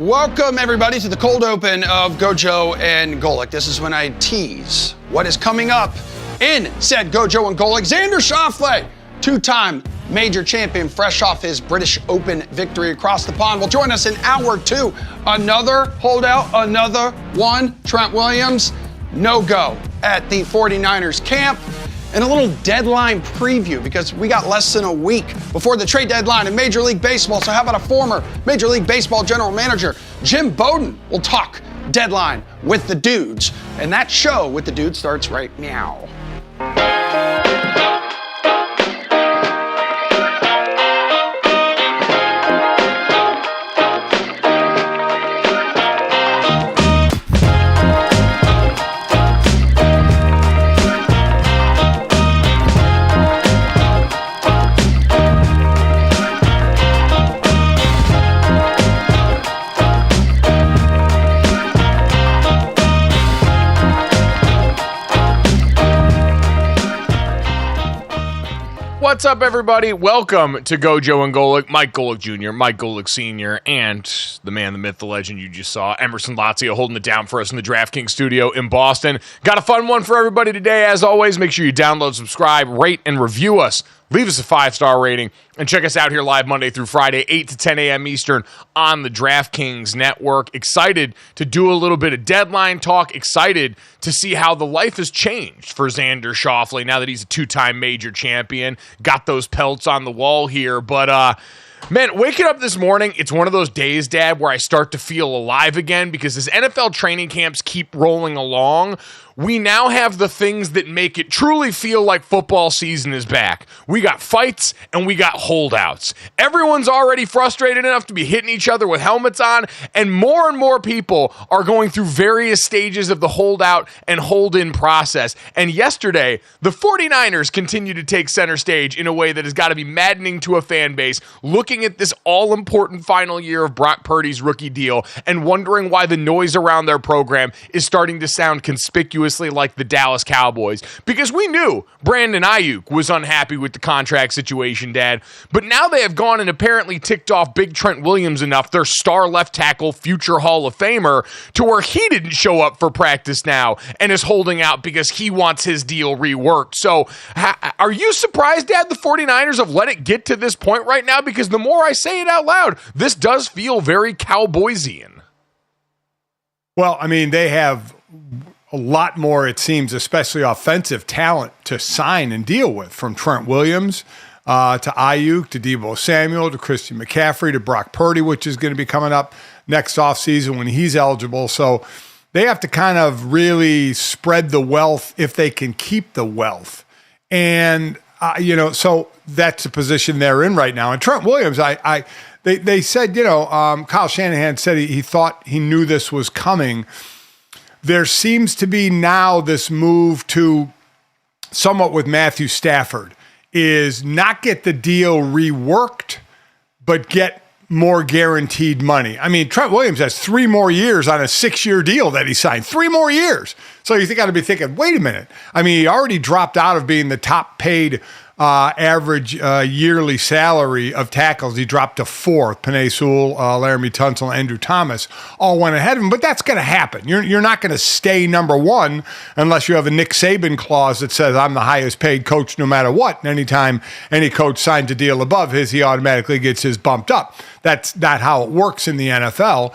Welcome, everybody, to the cold open of GoJo and Golic. This is when I tease what is coming up in said GoJo and Golic. Xander Schauffele, two-time major champion, fresh off his British Open victory across the pond, will join us in hour two. Another holdout, another one. Trent Williams, no-go at the 49ers camp. And a little deadline preview, because we got less than a week before the trade deadline in Major League Baseball. So how about a former Major League Baseball general manager, Jim Bowden, will talk deadline with the dudes. And that show with the dudes starts right now. What's up, everybody? Welcome to GoJo and Golic. Mike Golic Jr., Mike Golic Sr., and the man, the myth, the legend you just saw, Emerson Lazio, holding it down for us in the DraftKings studio in Boston. Got a fun one for everybody today. As always, make sure you download, subscribe, rate, and review us. Leave us a 5-star rating, and check us out here live Monday through Friday, 8 to 10 a.m. Eastern on the DraftKings network. Excited to do a little bit of deadline talk. Excited to see how the life has changed for Xander Schauffele now that he's a two-time major champion. Got those pelts on the wall here, but man, waking up this morning, it's one of those days, Dad, where I start to feel alive again, because as NFL training camps keep rolling along, we now have the things that make it truly feel like football season is back. We got fights and we got holdouts. Everyone's already frustrated enough to be hitting each other with helmets on, and more people are going through various stages of the holdout and hold-in process. And yesterday, the 49ers continue to take center stage in a way that has got to be maddening to a fan base, looking at this all-important final year of Brock Purdy's rookie deal and wondering why the noise around their program is starting to sound conspicuously like the Dallas Cowboys, because we knew Brandon Ayuk was unhappy with the contract situation, Dad, but now they have gone and apparently ticked off Big Trent Williams enough, their star left tackle, future Hall of Famer, to where he didn't show up for practice now and is holding out because he wants his deal reworked. So are you surprised, Dad, the 49ers have let it get to this point right now? Because the more I say it out loud, this does feel very Cowboysian. Well, I mean, they have a lot more, it seems, especially offensive talent to sign and deal with, from Trent Williams to Ayuk to Deebo Samuel to Christian McCaffrey to Brock Purdy, which is going to be coming up next offseason when he's eligible. So they have to kind of really spread the wealth if they can keep the wealth. And, so that's the position they're in right now. And Trent Williams, they said, Kyle Shanahan said he thought he knew this was coming. There seems to be now this move to, somewhat with Matthew Stafford, is not get the deal reworked, but get more guaranteed money. I mean, Trent Williams has 3 more years on a 6-year deal that he signed. 3 more years. So you got to be thinking, wait a minute. I mean, he already dropped out of being the top paid average yearly salary of tackles. He dropped to 4th. Penei Sewell, Laramie Tunsil, Andrew Thomas all went ahead of him. But that's going to happen. You're not going to stay number 1 unless you have a Nick Saban clause that says I'm the highest paid coach no matter what. And anytime any coach signs a deal above his, he automatically gets his bumped up. That's not how it works in the NFL.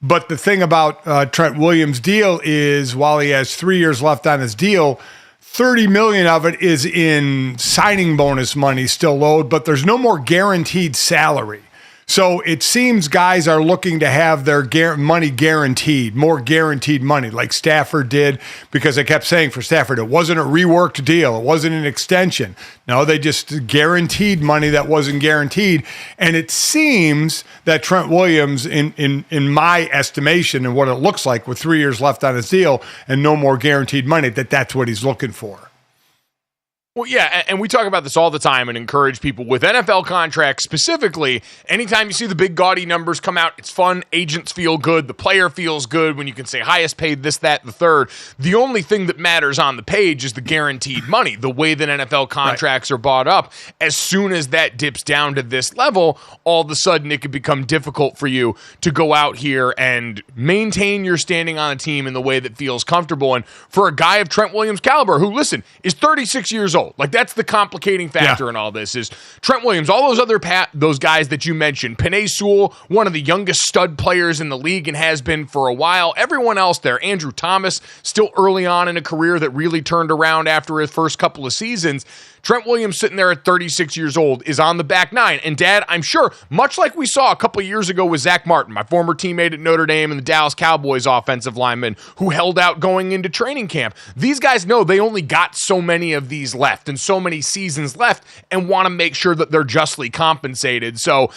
But the thing about Trent Williams' deal is while he has 3 years left on his deal, $30 million of it is in signing bonus money still owed, but there's no more guaranteed salary. So it seems guys are looking to have their money guaranteed, more guaranteed money, like Stafford did, because I kept saying for Stafford, it wasn't a reworked deal. It wasn't an extension. No, they just guaranteed money that wasn't guaranteed. And it seems that Trent Williams, in my estimation and what it looks like with 3 years left on his deal and no more guaranteed money, that's what he's looking for. Well, yeah, and we talk about this all the time and encourage people with NFL contracts specifically. Anytime you see the big gaudy numbers come out, it's fun. Agents feel good. The player feels good when you can say highest paid, this, that, the third. The only thing that matters on the page is the guaranteed money, the way that NFL contracts are bought up. As soon as that dips down to this level, all of a sudden it could become difficult for you to go out here and maintain your standing on a team in the way that feels comfortable. And for a guy of Trent Williams' caliber, who, listen, is 36 years old, like that's the complicating factor in all this is Trent Williams, all those other those guys that you mentioned, Penei Sewell, one of the youngest stud players in the league and has been for a while. Everyone else there, Andrew Thomas, still early on in a career that really turned around after his first couple of seasons. Trent Williams sitting there at 36 years old is on the back nine. And Dad, I'm sure, much like we saw a couple of years ago with Zach Martin, my former teammate at Notre Dame and the Dallas Cowboys offensive lineman who held out going into training camp, these guys know they only got so many of these left and so many seasons left and want to make sure that they're justly compensated. So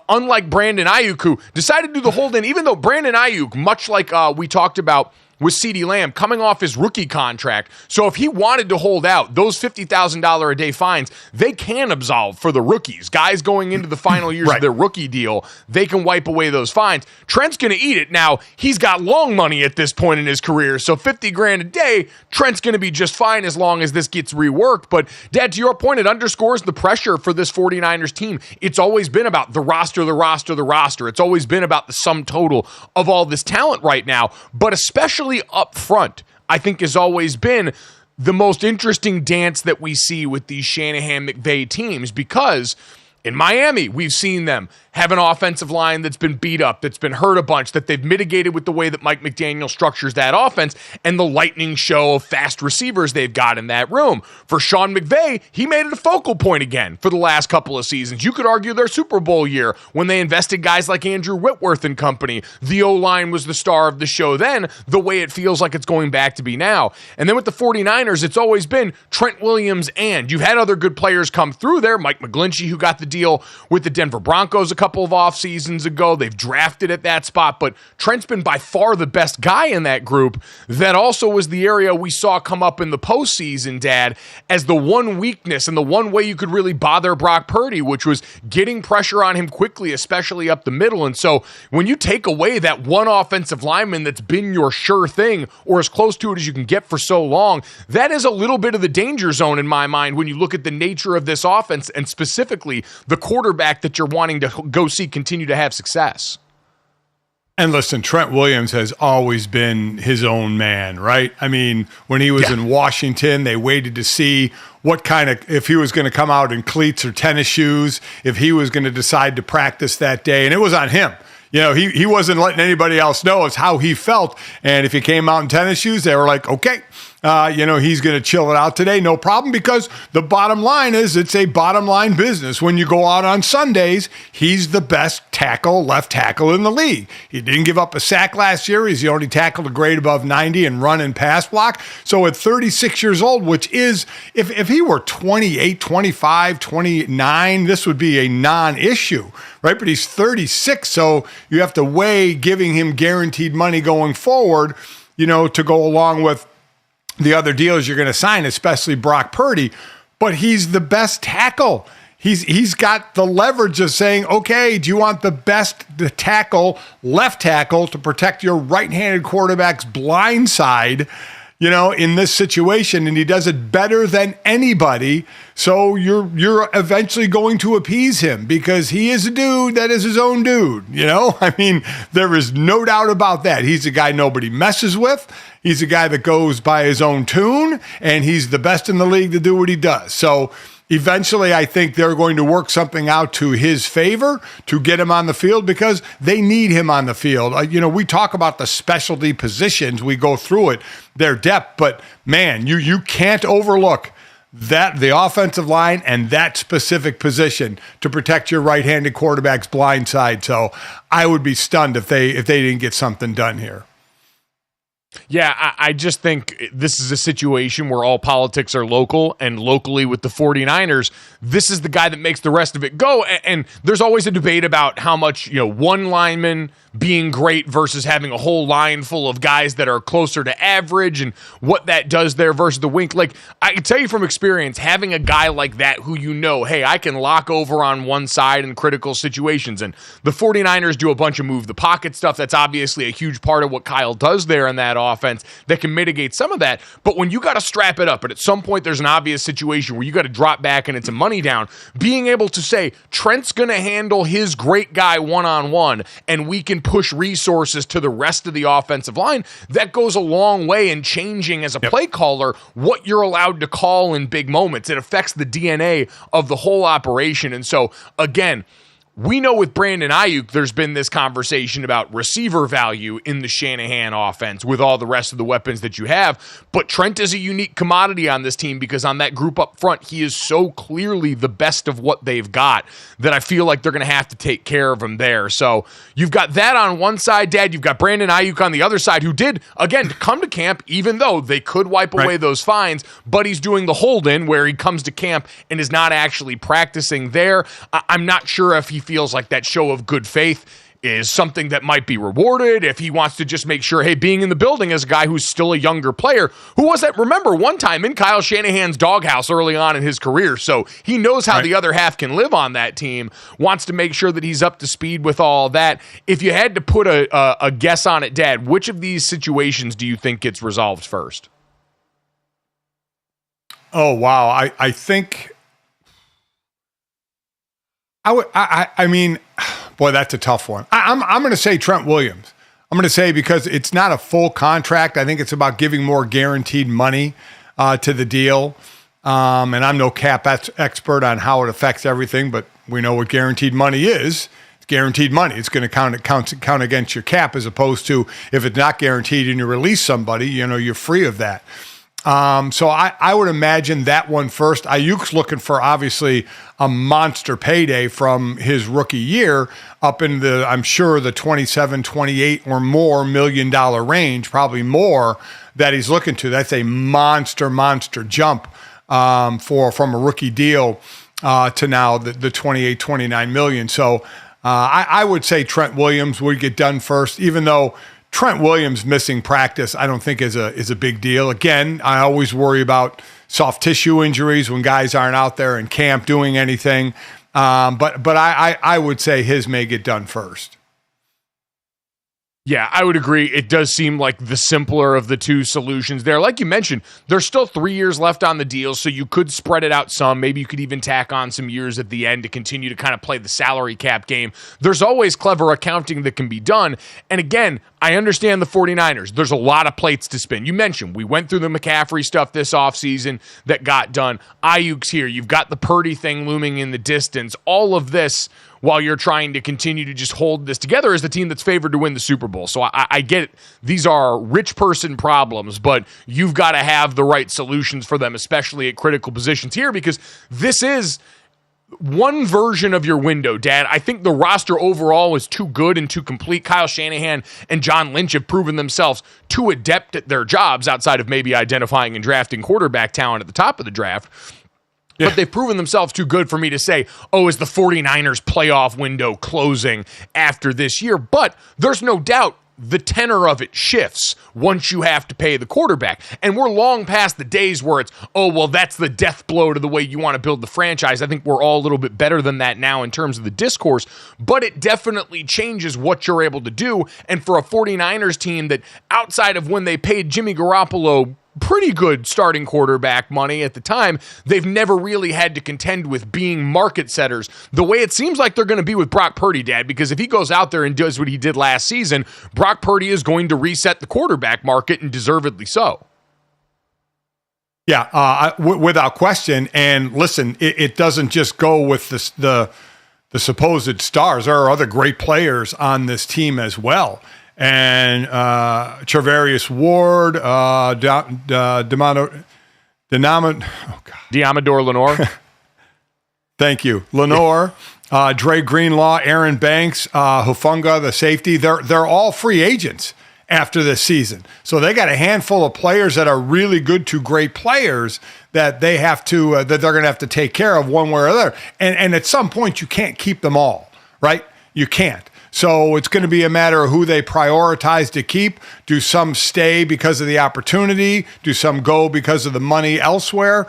unlike Brandon Ayuk, who decided to do the hold in, even though Brandon Ayuk, much like we talked about with CeeDee Lamb coming off his rookie contract. So if he wanted to hold out, those $50,000 a day fines, they can absolve for the rookies. Guys going into the final years of their rookie deal, they can wipe away those fines. Trent's going to eat it. Now, he's got long money at this point in his career, so $50,000 a day, Trent's going to be just fine as long as this gets reworked. But, Dad, to your point, it underscores the pressure for this 49ers team. It's always been about the roster, the roster, the roster. It's always been about the sum total of all this talent right now, but especially up front, I think has always been the most interesting dance that we see with these Shanahan-McVay teams, because in Miami, we've seen them have an offensive line that's been beat up, that's been hurt a bunch, that they've mitigated with the way that Mike McDaniel structures that offense and the lightning show of fast receivers they've got in that room. For Sean McVay, he made it a focal point again for the last couple of seasons. You could argue their Super Bowl year when they invested guys like Andrew Whitworth and company. The O-line was the star of the show then, the way it feels like it's going back to be now. And then with the 49ers, it's always been Trent Williams, and you've had other good players come through there. Mike McGlinchey, who got the deal with the Denver Broncos a couple of off seasons ago. They've drafted at that spot, but Trent's been by far the best guy in that group. That also was the area we saw come up in the postseason, Dad, as the one weakness and the one way you could really bother Brock Purdy, which was getting pressure on him quickly, especially up the middle. And so when you take away that one offensive lineman that's been your sure thing, or as close to it as you can get for so long, that is a little bit of the danger zone in my mind when you look at the nature of this offense and specifically the quarterback that you're wanting to go see continue to have success. And listen, Trent Williams has always been his own man, right? I mean, when he was in Washington, they waited to see what kind of, if he was going to come out in cleats or tennis shoes, if he was going to decide to practice that day. And it was on him. You know, he wasn't letting anybody else know it's how he felt. And if he came out in tennis shoes, they were like, okay, he's going to chill it out today, no problem, because the bottom line is it's a bottom line business. When you go out on Sundays, he's the best left tackle in the league. He didn't give up a sack last year. He's the only tackle to grade above 90 and run and pass block. So at 36 years old, which is, if he were 28, 25, 29, this would be a non-issue, right? But he's 36, so you have to weigh giving him guaranteed money going forward, to go along with the other deals you're going to sign, especially Brock Purdy. But he's the best tackle. He's got the leverage of saying, okay, do you want the best left tackle to protect your right-handed quarterback's blind side, in this situation? And he does it better than anybody. So you're eventually going to appease him because he is a dude that is his own dude. I mean, there is no doubt about that. He's a guy nobody messes with. He's a guy that goes by his own tune, and he's the best in the league to do what he does. So eventually I think they're going to work something out to his favor to get him on the field because they need him on the field. We talk about the specialty positions. We go through it, their depth, but man, you can't overlook that the offensive line and that specific position to protect your right-handed quarterback's blind side. So I would be stunned if they didn't get something done here. Yeah, I just think this is a situation where all politics are local, and locally with the 49ers, this is the guy that makes the rest of it go. And there's always a debate about how much, one lineman being great versus having a whole line full of guys that are closer to average and what that does there versus the wink. Like, I can tell you from experience, having a guy like that who hey, I can lock over on one side in critical situations. And the 49ers do a bunch of move the pocket stuff. That's obviously a huge part of what Kyle does there in that offense that can mitigate some of that. But when you got to strap it up, and at some point there's an obvious situation where you got to drop back and it's a money down, being able to say, Trent's going to handle his great guy one-on-one, and we can push resources to the rest of the offensive line, that goes a long way in changing as a play caller what you're allowed to call in big moments. It affects the DNA of the whole operation. And so, again, we know with Brandon Ayuk, there's been this conversation about receiver value in the Shanahan offense with all the rest of the weapons that you have. But Trent is a unique commodity on this team because on that group up front, he is so clearly the best of what they've got that I feel like they're going to have to take care of him there. So you've got that on one side, Dad. You've got Brandon Ayuk on the other side, who did, again, come to camp, even though they could wipe away those fines, but he's doing the hold-in where he comes to camp and is not actually practicing there. I'm not sure if he feels like that show of good faith is something that might be rewarded, if he wants to just make sure, hey, being in the building as a guy who's still a younger player, who was that, remember, one time in Kyle Shanahan's doghouse early on in his career, so he knows how the other half can live on that team, wants to make sure that he's up to speed with all that. If you had to put a guess on it, Dad, which of these situations do you think gets resolved first? Oh, wow. I think... I mean, boy, that's a tough one. I'm going to say Trent Williams. I'm going to say because it's not a full contract. I think it's about giving more guaranteed money to the deal. And I'm no cap expert on how it affects everything, but we know what guaranteed money is. It's guaranteed money. It's going to count against your cap, as opposed to if it's not guaranteed and you release somebody, you're free of that. So I would imagine that one first. Ayuk's looking for, obviously, a monster payday from his rookie year up in I'm sure, the 27, 28 or more $1 million range, probably more, that he's looking to. That's a monster jump from a rookie deal to now the 28, 29 million. So I would say Trent Williams would get done first, even though Trent Williams missing practice, I don't think is a big deal. Again, I always worry about soft tissue injuries when guys aren't out there in camp doing anything. But I would say his may get done first. Yeah, I would agree. It does seem like the simpler of the two solutions there. Like you mentioned, there's still 3 years left on the deal, so you could spread it out some. Maybe you could even tack on some years at the end to continue to kind of play the salary cap game. There's always clever accounting that can be done. And again, I understand the 49ers. There's a lot of plates to spin. You mentioned we went through the McCaffrey stuff this offseason that got done. Ayuk's here. You've got the Purdy thing looming in the distance. All of this while you're trying to continue to just hold this together as the team that's favored to win the Super Bowl. So I get it. These are rich person problems, but you've got to have the right solutions for them, especially at critical positions here, because this is one version of your window, Dad. I think the roster overall is too good and too complete. Kyle Shanahan and John Lynch have proven themselves too adept at their jobs outside of maybe identifying and drafting quarterback talent at the top of the draft. Yeah. But they've proven themselves too good for me to say, is the 49ers playoff window closing after this year? But there's no doubt the tenor of it shifts once you have to pay the quarterback. And we're long past the days where it's, that's the death blow to the way you want to build the franchise. I think we're all a little bit better than that now in terms of the discourse, but it definitely changes what you're able to do. And for a 49ers team that outside of when they paid Jimmy Garoppolo pretty good starting quarterback money at the time, they've never really had to contend with being market setters the way it seems like they're going to be with Brock Purdy, Dad, because if he goes out there and does what he did last season, Brock Purdy is going to reset the quarterback market, and deservedly so. Yeah, without question. And listen, it doesn't just go with the supposed stars. There are other great players on this team as well. And Charvarius Ward, Diamador Lenore. Thank you. Lenore, Dre Greenlaw, Aaron Banks, Hufunga, the safety. They're all free agents after this season. So they got a handful of players that are really good to great players that they have to that they're going to have to take care of one way or other. And at some point you can't keep them all, right? You can't. So it's going to be a matter of who they prioritize to keep. Do some stay because of the opportunity? Do some go because of the money elsewhere?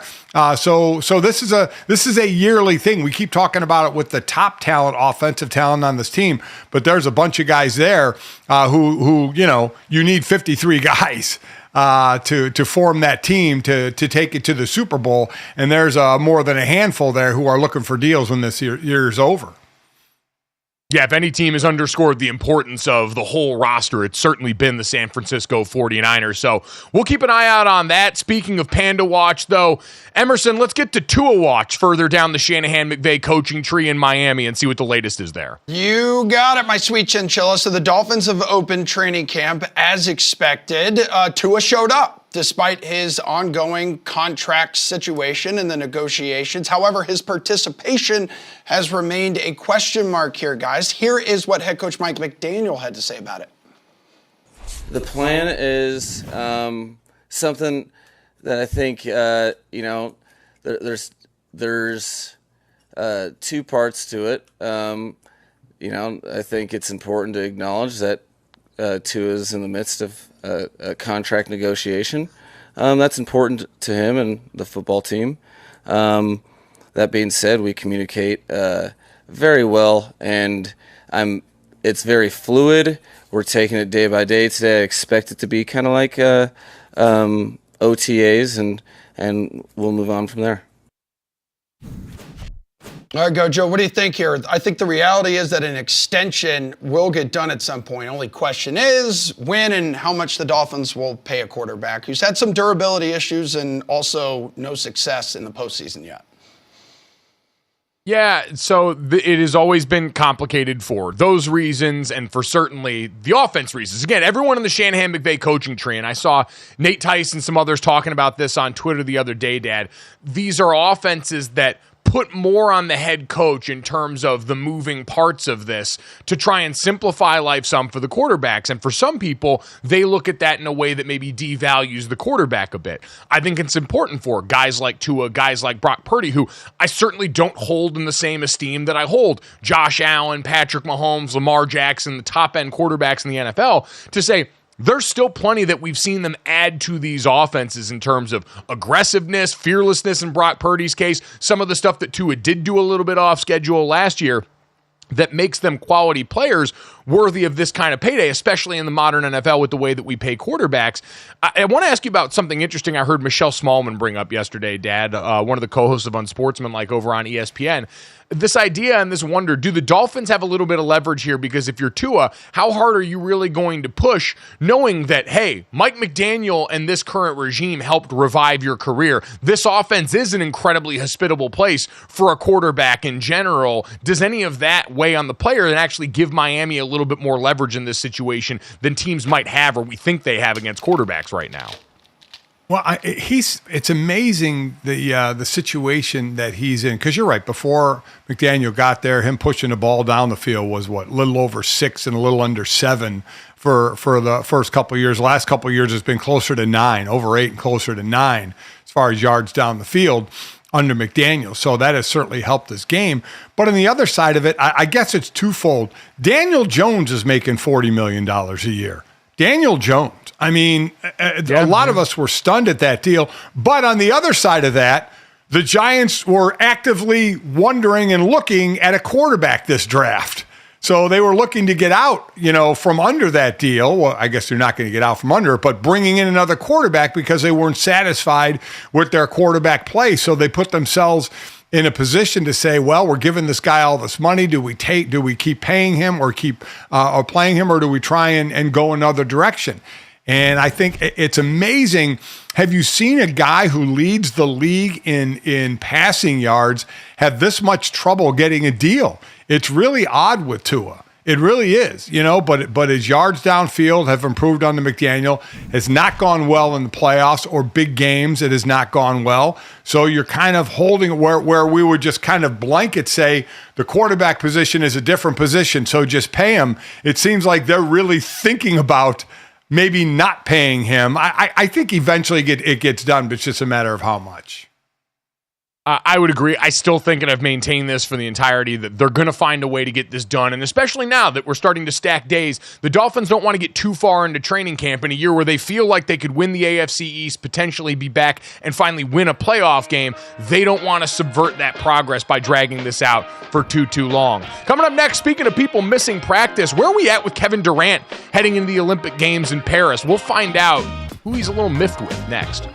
So this is a yearly thing. We keep talking about it with the top talent, offensive talent on this team, but there's a bunch of guys there who you need 53 guys to form that team to take it to the Super Bowl, and there's more than a handful there who are looking for deals when this year's over. Yeah, if any team has underscored the importance of the whole roster, it's certainly been the San Francisco 49ers. So we'll keep an eye out on that. Speaking of Panda Watch, though, Emerson, let's get to Tua Watch further down the Shanahan-McVay coaching tree in Miami and see what the latest is there. You got it, my sweet chinchilla. So the Dolphins have opened training camp as expected. Tua showed up despite his ongoing contract situation and the negotiations. However, his participation has remained a question mark here, guys. Here is what head coach Mike McDaniel had to say about it. The plan is something that I think, there's two parts to it. I think it's important to acknowledge that Tua is in the midst of a contract negotiation. That's important to him and the football team. That being said, we communicate very well, and it's very fluid. We're taking it day by day today. I expect it to be kind of like OTAs, and we'll move on from there. All right, GoJo, what do you think here? I think the reality is that an extension will get done at some point. Only question is when and how much the Dolphins will pay a quarterback who's had some durability issues and also no success in the postseason yet. Yeah, so it has always been complicated for those reasons and for certainly the offense reasons. Again, everyone in the Shanahan-McVay coaching tree, and I saw Nate Tice and some others talking about this on Twitter the other day, Dad. These are offenses that put more on the head coach in terms of the moving parts of this to try and simplify life some for the quarterbacks. And for some people, they look at that in a way that maybe devalues the quarterback a bit. I think it's important for guys like Tua, guys like Brock Purdy, who I certainly don't hold in the same esteem that I hold Josh Allen, Patrick Mahomes, Lamar Jackson, the top-end quarterbacks in the NFL, to say, there's still plenty that we've seen them add to these offenses in terms of aggressiveness, fearlessness in Brock Purdy's case, some of the stuff that Tua did do a little bit off schedule last year that makes them quality players worthy of this kind of payday, especially in the modern NFL with the way that we pay quarterbacks. I want to ask you about something interesting I heard Michelle Smallman bring up yesterday, Dad, one of the co-hosts of Unsportsmanlike over on ESPN. This idea and this wonder, do the Dolphins have a little bit of leverage here? Because if you're Tua, how hard are you really going to push knowing that, hey, Mike McDaniel and this current regime helped revive your career? This offense is an incredibly hospitable place for a quarterback in general. Does any of that weigh on the player and actually give Miami a little bit more leverage in this situation than teams might have or we think they have against quarterbacks right now? Well, it's amazing the situation that he's in, because you're right. Before McDaniel got there, him pushing the ball down the field was a little over 6 and a little under 7 for the first couple of years. Last couple of years has been closer to 9, over 8 and closer to 9 as far as yards down the field under McDaniel. So that has certainly helped this game. But on the other side of it, I guess it's twofold. Daniel Jones is making $40 million a year. Daniel Jones. I mean, a lot of us were stunned at that deal. But on the other side of that, the Giants were actively wondering and looking at a quarterback this draft. So they were looking to get out, from under that deal. Well, I guess they're not going to get out from under it, but bringing in another quarterback because they weren't satisfied with their quarterback play. So they put themselves in a position to say, well, we're giving this guy all this money. Do we keep paying him or keep or playing him, or do we try and go another direction? And I think it's amazing. Have you seen a guy who leads the league in passing yards have this much trouble getting a deal? It's really odd with Tua. It really is, but his yards downfield have improved under McDaniel. Has not gone well in the playoffs or big games. It has not gone well. So you're kind of holding where we would just kind of blanket say the quarterback position is a different position, so just pay him. It seems like they're really thinking about maybe not paying him. I think eventually it gets done, but it's just a matter of how much. I would agree. I still think, and I've maintained this for the entirety, that they're going to find a way to get this done. And especially now that we're starting to stack days, the Dolphins don't want to get too far into training camp in a year where they feel like they could win the AFC East, potentially be back and finally win a playoff game. They don't want to subvert that progress by dragging this out for too long. Coming up next, speaking of people missing practice, where are we at with Kevin Durant heading into the Olympic Games in Paris? We'll find out who he's a little miffed with next.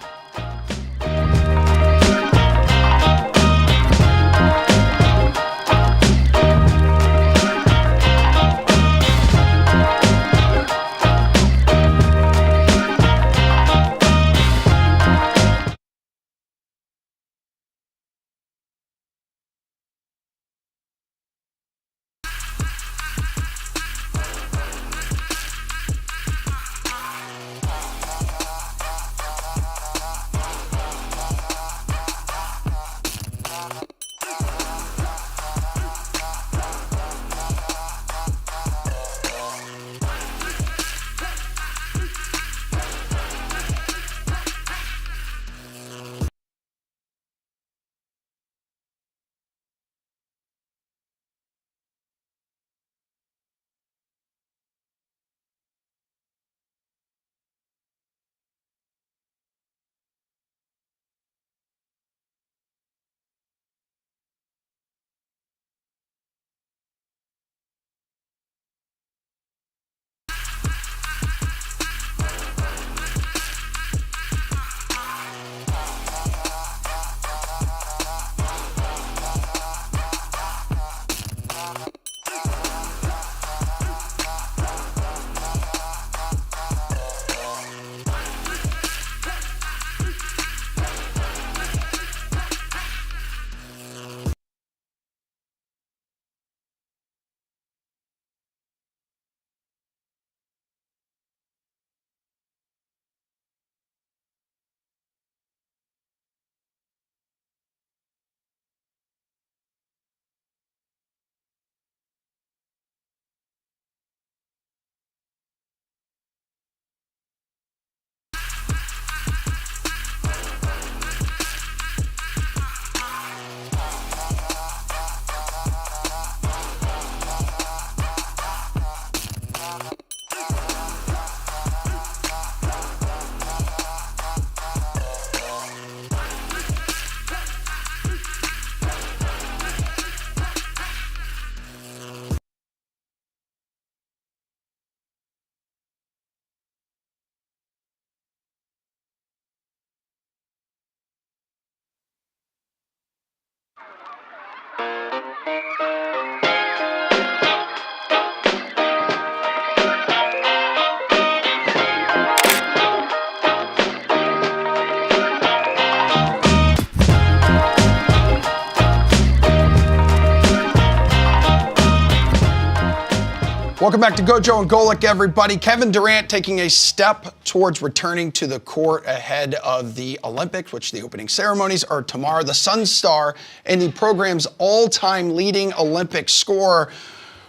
Welcome back to GoJo and Golic, everybody. Kevin Durant taking a step towards returning to the court ahead of the Olympics, which the opening ceremonies are tomorrow. The Sun star and the program's all-time leading Olympic scorer,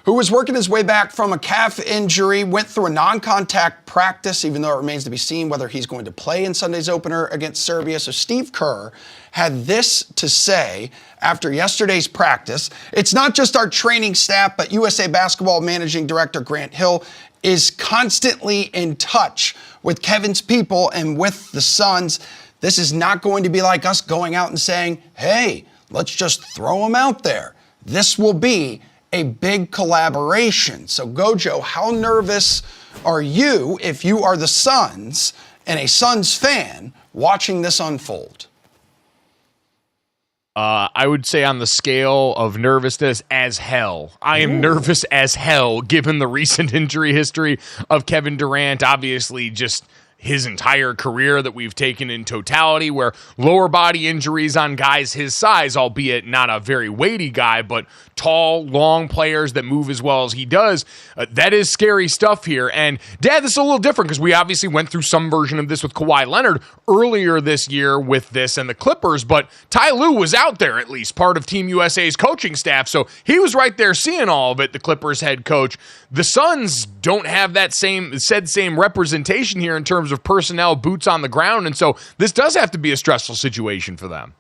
who was working his way back from a calf injury, went through a non-contact practice, even though it remains to be seen whether he's going to play in Sunday's opener against Serbia. So Steve Kerr had this to say after yesterday's practice. It's not just our training staff, but USA Basketball Managing Director Grant Hill is constantly in touch with Kevin's people and with the Suns. This is not going to be like us going out and saying, hey, let's just throw him out there. This will be a big collaboration. So Gojo, how nervous are you if you are the Suns and a Suns fan watching this unfold? I would say on the scale of nervousness, as hell. I am nervous as hell given the recent injury history of Kevin Durant. Obviously, just his entire career that we've taken in totality, where lower body injuries on guys his size, albeit not a very weighty guy, but tall, long players that move as well as he does, that is scary stuff here. And Dad, this is a little different because we obviously went through some version of this with Kawhi Leonard earlier this year with this and the Clippers, but Ty Lue was out there, at least part of Team USA's coaching staff, so he was right there seeing all of it, the Clippers head coach. The Suns don't have that same representation here in terms of personnel, boots on the ground, and so this does have to be a stressful situation for them.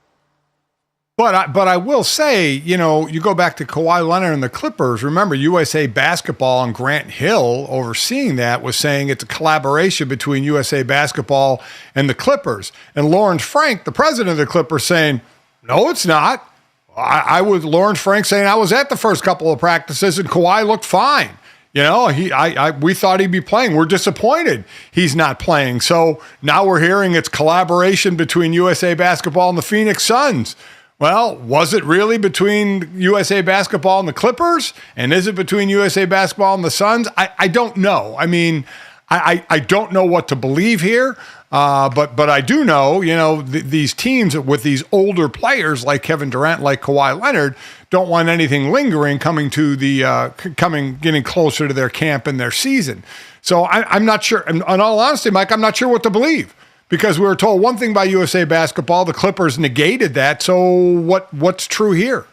But I will say, you go back to Kawhi Leonard and the Clippers. Remember, USA Basketball and Grant Hill overseeing that was saying it's a collaboration between USA Basketball and the Clippers. And Lawrence Frank, the president of the Clippers, saying, no, it's not. I was Lawrence Frank saying I was at the first couple of practices and Kawhi looked fine. We thought he'd be playing. We're disappointed he's not playing. So now we're hearing it's collaboration between USA Basketball and the Phoenix Suns. Well, was it really between USA Basketball and the Clippers? And is it between USA Basketball and the Suns? I don't know. I mean, I don't know what to believe here. But I do know, these teams with these older players like Kevin Durant, like Kawhi Leonard, don't want anything lingering getting closer to their camp and their season. So I'm not sure. In all honesty, Mike, I'm not sure what to believe. Because we were told one thing by USA Basketball, the Clippers negated that. So what's true here?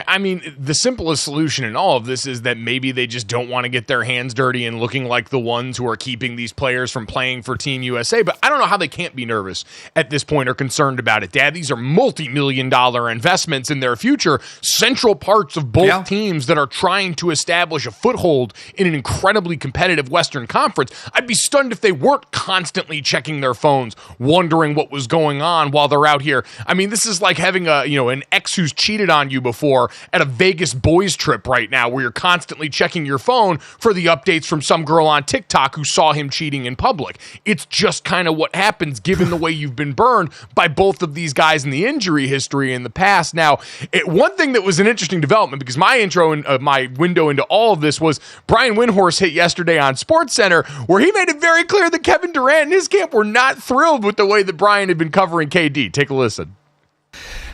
I mean, the simplest solution in all of this is that maybe they just don't want to get their hands dirty and looking like the ones who are keeping these players from playing for Team USA. But I don't know how they can't be nervous at this point or concerned about it. Dad, these are multi-million-dollar investments in their future, central parts of both teams that are trying to establish a foothold in an incredibly competitive Western Conference. I'd be stunned if they weren't constantly checking their phones, wondering what was going on while they're out here. I mean, this is like having an ex who's cheated on you before at a Vegas boys trip right now, where you're constantly checking your phone for the updates from some girl on TikTok who saw him cheating in public. It's just kind of what happens given the way you've been burned by both of these guys in the injury history in the past. Now, one thing that was an interesting development, because my intro and my window into all of this was Brian Windhorst hit yesterday on SportsCenter, where he made it very clear that Kevin Durant and his camp were not thrilled with the way that Brian had been covering KD. Take a listen.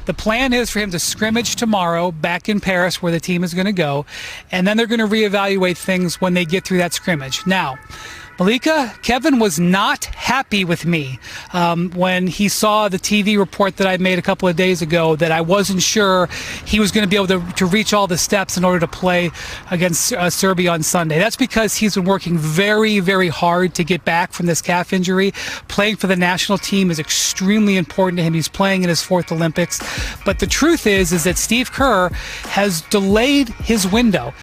The plan is for him to scrimmage tomorrow back in Paris, where the team is going to go, and then they're going to reevaluate things when they get through that scrimmage. Now, Malika, Kevin was not happy with me when he saw the TV report that I made a couple of days ago that I wasn't sure he was going to be able to reach all the steps in order to play against Serbia on Sunday. That's because he's been working very, very hard to get back from this calf injury. Playing for the national team is extremely important to him. He's playing in his 4th Olympics. But the truth is that Steve Kerr has delayed his window.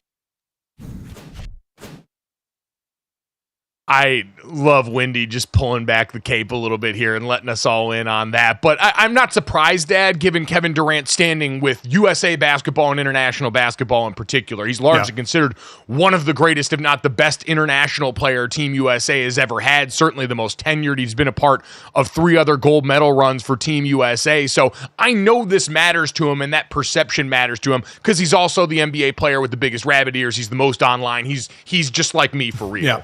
I love Wendy just pulling back the cape a little bit here and letting us all in on that. But I'm not surprised, Dad, given Kevin Durant's standing with USA Basketball and international basketball in particular. He's largely considered one of the greatest, if not the best international player Team USA has ever had. Certainly the most tenured. He's been a part of 3 other gold medal runs for Team USA. So I know this matters to him and that perception matters to him because he's also the NBA player with the biggest rabbit ears. He's the most online. He's just like me for real. Yeah.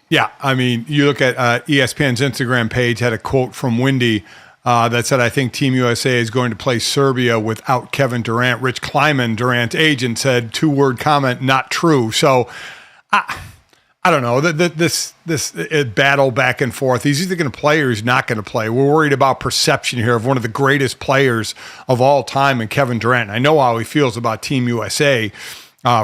Yeah, I mean, you look at ESPN's Instagram page, had a quote from Wendy that said, I think Team USA is going to play Serbia without Kevin Durant. Rich Kleiman, Durant's agent, said 2-word comment, not true. So I don't know, this battle back and forth. He's either going to play or he's not going to play. We're worried about perception here of one of the greatest players of all time in Kevin Durant. I know how he feels about Team USA.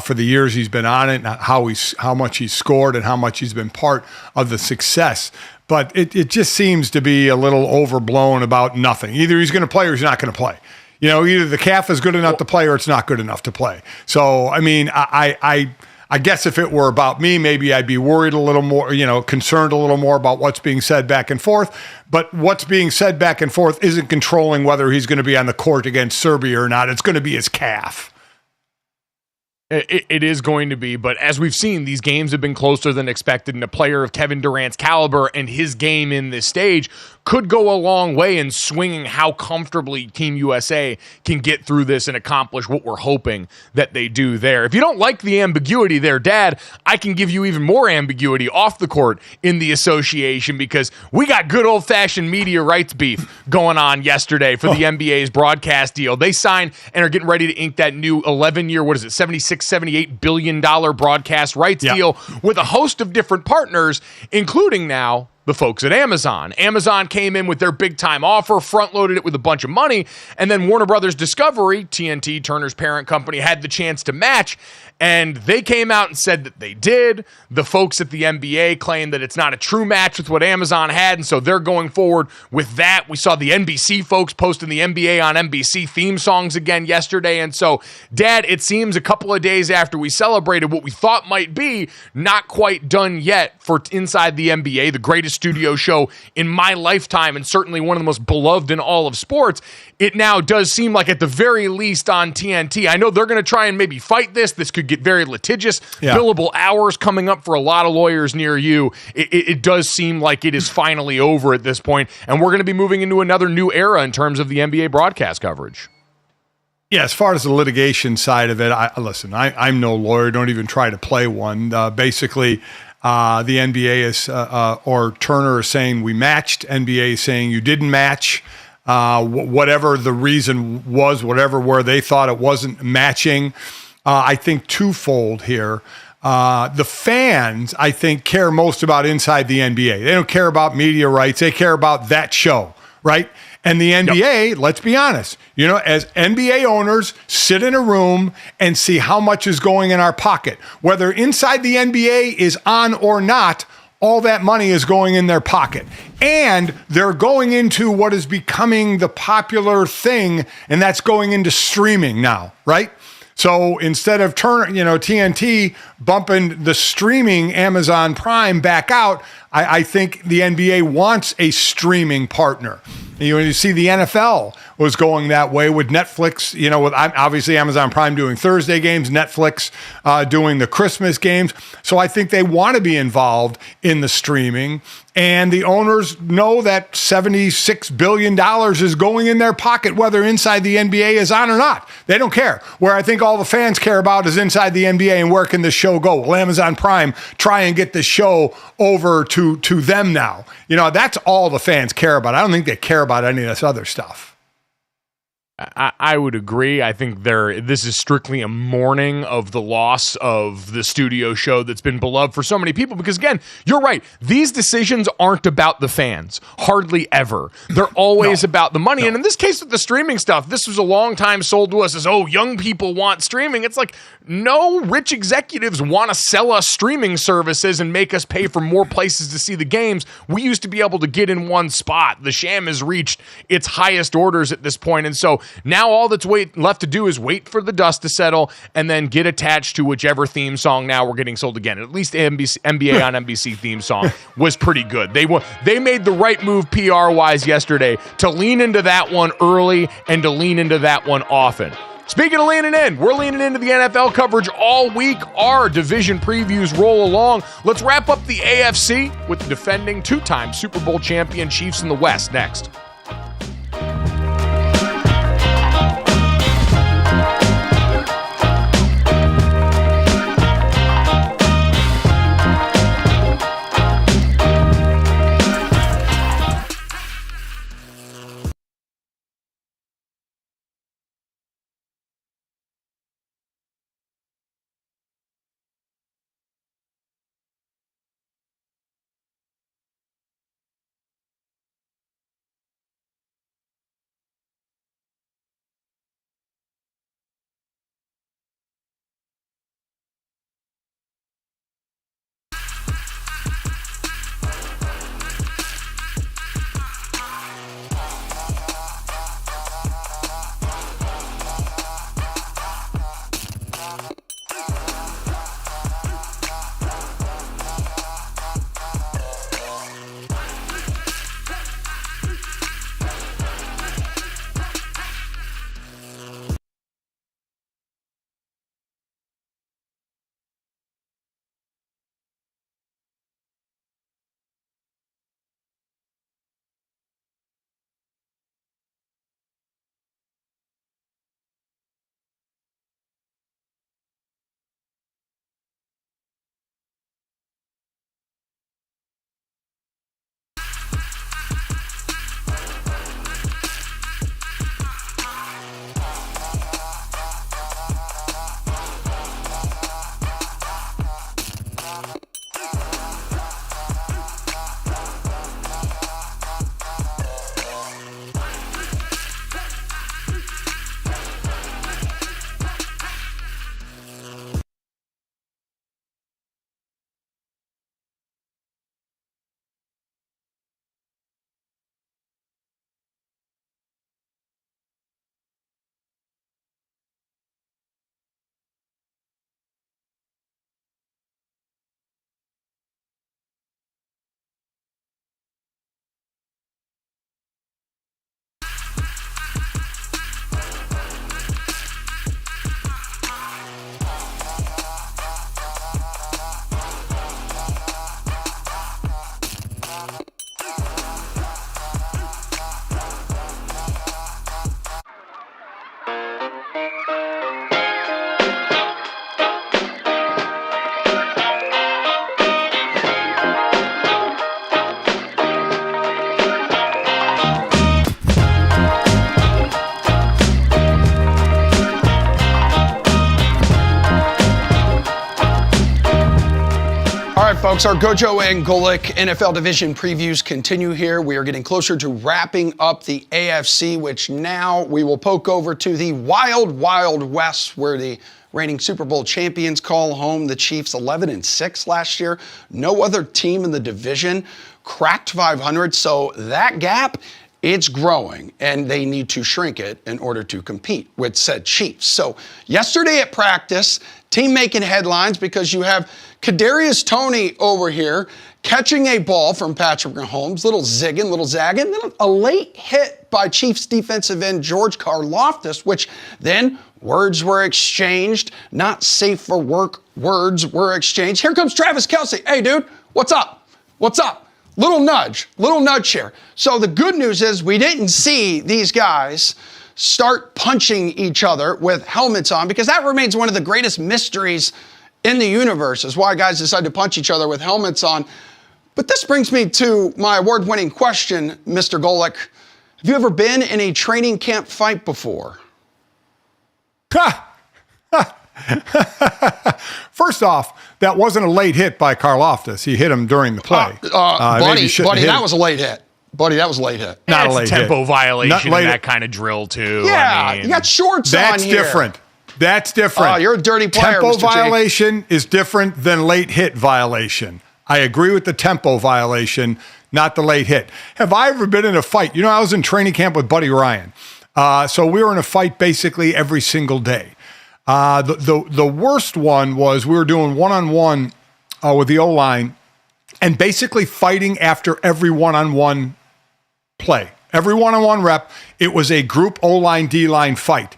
For the years he's been on it, and how much he's scored and how much he's been part of the success. But it just seems to be a little overblown about nothing. Either he's going to play or he's not going to play. Either the calf is good enough to play or it's not good enough to play. So, I mean, I guess if it were about me, maybe I'd be worried a little more, concerned a little more about what's being said back and forth. But what's being said back and forth isn't controlling whether he's going to be on the court against Serbia or not. It's going to be his calf. It is going to be, but as we've seen, these games have been closer than expected, and a player of Kevin Durant's caliber and his game in this stage could go a long way in swinging how comfortably Team USA can get through this and accomplish what we're hoping that they do there. If you don't like the ambiguity there, Dad, I can give you even more ambiguity off the court in the association, because we got good old-fashioned media rights beef going on yesterday for the NBA's broadcast deal. They signed and are getting ready to ink that new 11-year, $78 billion broadcast rights deal with a host of different partners, including now the folks at Amazon. Amazon came in with their big-time offer, front-loaded it with a bunch of money, and then Warner Brothers Discovery, TNT, Turner's parent company, had the chance to match, and they came out and said that they did. The folks at the NBA claimed that it's not a true match with what Amazon had, and so they're going forward with that. We saw the NBC folks posting the NBA on NBC theme songs again yesterday, and so, Dad, it seems a couple of days after we celebrated what we thought might be not quite done yet for Inside the NBA, the greatest studio show in my lifetime, and certainly one of the most beloved in all of sports. It now does seem like, at the very least on TNT, I know they're going to try and maybe fight this. This could get very litigious. Billable hours coming up for a lot of lawyers near you. It does seem like it is finally over at this point, and we're going to be moving into another new era in terms of the NBA broadcast coverage. Yeah, as far as the litigation side of it, I'm no lawyer. Don't even try to play one. Basically, the NBA is, or Turner is saying we matched. NBA is saying you didn't match. Whatever the reason was, where they thought it wasn't matching. I think twofold here. The fans, I think, care most about Inside the NBA. They don't care about media rights. They care about that show, right? And the NBA, let's be honest, as NBA owners sit in a room and see how much is going in our pocket, whether Inside the NBA is on or not, all that money is going in their pocket. And they're going into what is becoming the popular thing, and that's going into streaming now, right? So instead of TNT bumping the streaming Amazon Prime back out, I think the NBA wants a streaming partner. You see the NFL was going that way with Netflix, with obviously Amazon Prime doing Thursday games, Netflix doing the Christmas games. So I think they want to be involved in the streaming. And the owners know that $76 billion is going in their pocket, whether Inside the NBA is on or not. They don't care. Where I think all the fans care about is Inside the NBA and where can the show go. Will Amazon Prime try and get the show over to them now? That's all the fans care about. I don't think they care about any of this other stuff. I would agree. I think this is strictly a mourning of the loss of the studio show that's been beloved for so many people. Because again, you're right. These decisions aren't about the fans. Hardly ever. They're always about the money. And in this case with the streaming stuff, this was a long time sold to us as, young people want streaming. It's like, no, rich executives want to sell us streaming services and make us pay for more places to see the games. We used to be able to get in one spot. The sham has reached its highest orders at this point. And so now all that's left to do is wait for the dust to settle and then get attached to whichever theme song now we're getting sold again. At least NBA on NBC theme song was pretty good. They made the right move PR-wise yesterday to lean into that one early and to lean into that one often. Speaking of leaning in, we're leaning into the NFL coverage all week. Our division previews roll along. Let's wrap up the AFC with the defending two-time Super Bowl champion Chiefs in the West next. All right, folks, our GoJo and Golic NFL division previews continue here. We are getting closer to wrapping up the AFC, which now we will poke over to the wild, wild West, where the reigning Super Bowl champions call home. The Chiefs 11-6 last year. No other team in the division cracked 500, so that gap, it's growing, and they need to shrink it in order to compete with said Chiefs. So yesterday at practice, team making headlines because you have Kadarius Toney over here catching a ball from Patrick Mahomes, little zigging, little zagging, then a late hit by Chiefs defensive end George Karlaftis, which then words were exchanged, not safe for work words were exchanged. Here comes Travis Kelce. Hey, dude, what's up? What's up? Little nudge here. So the good news is we didn't see these guys start punching each other with helmets on, because that remains one of the greatest mysteries in the universe, is why guys decide to punch each other with helmets on. But this brings me to my award-winning question, Mr. Golic. Have you ever been in a training camp fight before? First off, that wasn't a late hit by Karlaftis. He hit him during the play. Buddy, that was a late hit. Buddy, that was a late hit. Not a late tempo hit. violation in that kind of drill, too. Yeah, I mean, you got shorts on here. That's different. Oh, you're a dirty player, Tempo Mr. G. violation is different than late hit violation. I agree with the tempo violation, not the late hit. Have I ever been in a fight? You know, I was in training camp with Buddy Ryan. So we were in a fight basically every single day. The worst one was we were doing one-on-one with the O-line and basically fighting after every one-on-one play. Every one-on-one rep, it was a group O-line, D-line fight.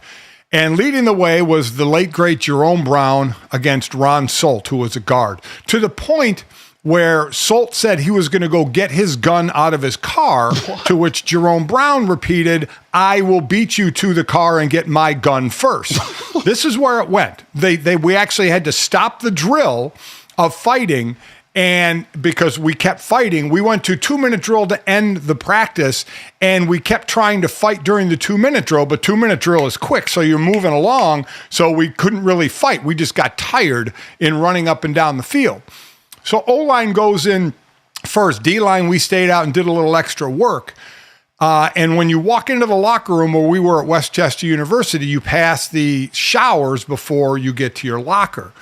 And leading the way was the late, great Jerome Brown against Ron Solt, who was a guard, to the point where Solt said he was going to go get his gun out of his car, to which Jerome Brown repeated, "I will beat you to the car and get my gun first." This is where it went. We actually had to stop the drill of fighting. And because we kept fighting, we went to 2-minute drill to end the practice, and we kept trying to fight during the 2-minute drill, but 2-minute drill is quick, so you're moving along, so we couldn't really fight. We just got tired in running up and down the field. So O-line goes in first. D-line, we stayed out and did a little extra work. And when you walk into the locker room where we were at Westchester University, you pass the showers before you get to your locker.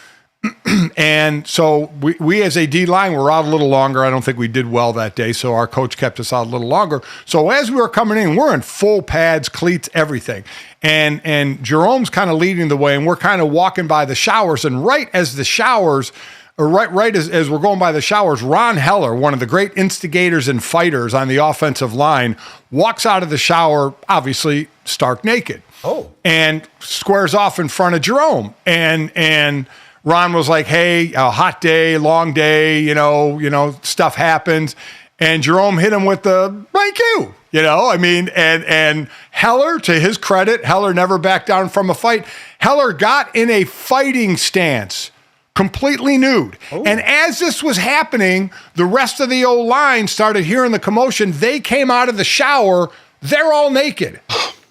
And so we as a D-line were out a little longer. I don't think we did well that day, so our coach kept us out a little longer. So as we were coming in, we're in full pads, cleats, everything. And Jerome's kind of leading the way, and we're kind of walking by the showers. And right as the showers, or right as we're going by the showers, Ron Heller, one of the great instigators and fighters on the offensive line, walks out of the shower, obviously stark naked. Oh. And squares off in front of Jerome. And Ron was like, "Hey, a hot day, long day, you know, stuff happens." And Jerome hit him with the "thank you," and Heller, to his credit, Heller never backed down from a fight. Heller got in a fighting stance, completely nude. Oh. And as this was happening, the rest of the O-line started hearing the commotion. They came out of the shower, they're all naked.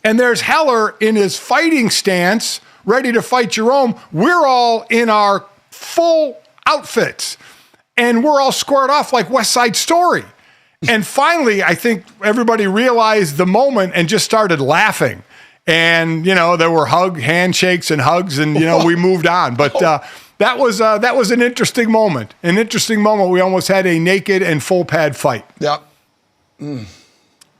And there's Heller in his fighting stance, ready to fight Jerome. We're all in our full outfits, and we're all squared off like West Side Story. And finally, I think everybody realized the moment and just started laughing. And, there were handshakes and hugs, and, we moved on. But that was an interesting moment. We almost had a naked and full pad fight. Yep.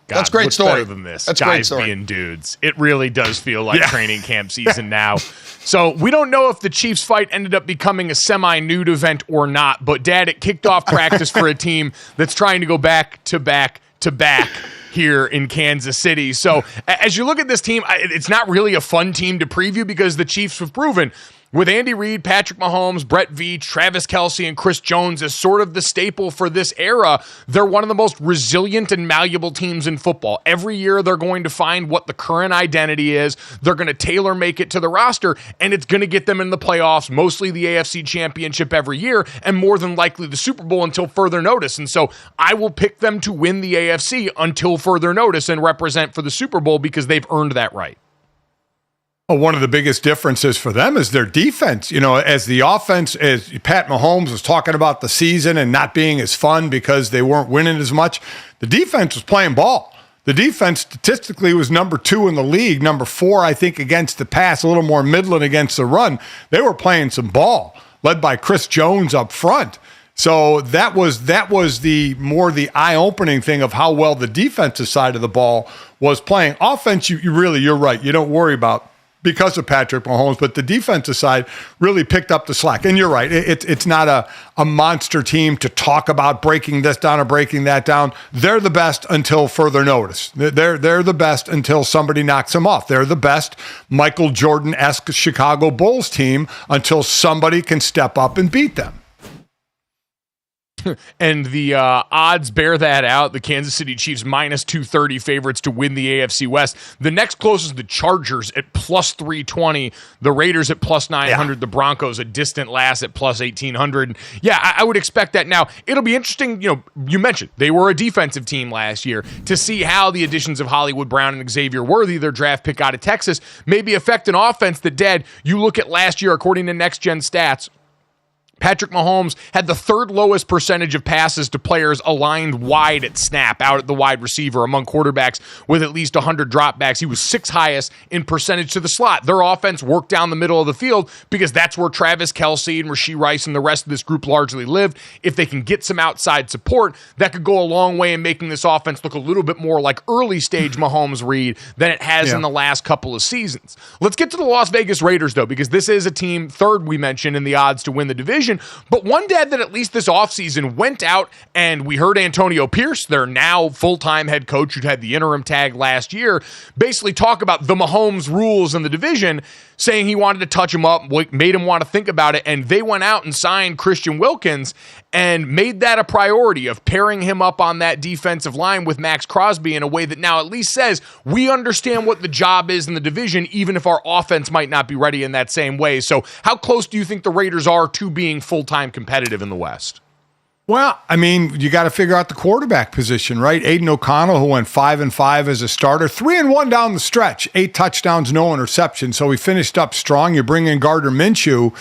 God, that's a great what's story. Better than this. That's guys great being dudes. It really does feel like training camp season now. So we don't know if the Chiefs fight ended up becoming a semi-nude event or not, but Dad, it kicked off practice for a team that's trying to go back to back to back here in Kansas City. So as you look at this team, it's not really a fun team to preview because the Chiefs have proven with Andy Reid, Patrick Mahomes, Brett Veach, Travis Kelce, and Chris Jones as sort of the staple for this era, they're one of the most resilient and malleable teams in football. Every year, they're going to find what the current identity is. They're going to tailor-make it to the roster, and it's going to get them in the playoffs, mostly the AFC Championship every year, and more than likely the Super Bowl until further notice. And so I will pick them to win the AFC until further notice and represent for the Super Bowl because they've earned that right. One of the biggest differences for them is their defense. As the offense, as Pat Mahomes was talking about the season and not being as fun because they weren't winning as much, the defense was playing ball. The defense statistically was number 2 in the league, number 4, I think, against the pass, a little more middling against the run. They were playing some ball, led by Chris Jones up front. So that was the eye-opening thing of how well the defensive side of the ball was playing. Offense, you're right. You don't worry about because of Patrick Mahomes, but the defensive side really picked up the slack. And you're right. It's not a monster team to talk about breaking this down or breaking that down. They're the best until further notice. They're the best until somebody knocks them off. They're the best Michael Jordan-esque Chicago Bulls team until somebody can step up and beat them. And the odds bear that out. The Kansas City Chiefs minus 230 favorites to win the AFC West. The next closest, the Chargers at plus 320. The Raiders at plus 900. Yeah. The Broncos a distant last at plus 1800. Yeah, I would expect that. Now, it'll be interesting. You mentioned they were a defensive team last year. To see how the additions of Hollywood Brown and Xavier Worthy, their draft pick out of Texas, maybe affect an offense that, Dad, you look at last year, according to Next Gen Stats, Patrick Mahomes had the 3rd lowest percentage of passes to players aligned wide at snap, out at the wide receiver among quarterbacks with at least 100 dropbacks. He was 6th highest in percentage to the slot. Their offense worked down the middle of the field because that's where Travis Kelce and Rashee Rice and the rest of this group largely lived. If they can get some outside support, that could go a long way in making this offense look a little bit more like early stage Mahomes read than it has in the last couple of seasons. Let's get to the Las Vegas Raiders, though, because this is a team, 3rd we mentioned, in the odds to win the division. But one dad that at least this offseason went out, and we heard Antonio Pierce, their now full-time head coach who had the interim tag last year, basically talk about the Mahomes rules in the division, saying he wanted to touch him up, made him want to think about it, and they went out and signed Christian Wilkins and made that a priority of pairing him up on that defensive line with Max Crosby in a way that now at least says we understand what the job is in the division, even if our offense might not be ready in that same way. So how close do you think the Raiders are to being full-time competitive in the West? Well, I mean, you got to figure out the quarterback position, right? Aiden O'Connell, who went 5-5 as a starter, 3-1 down the stretch, 8 touchdowns, no interceptions. So he finished up strong. You bring in Gardner Minshew.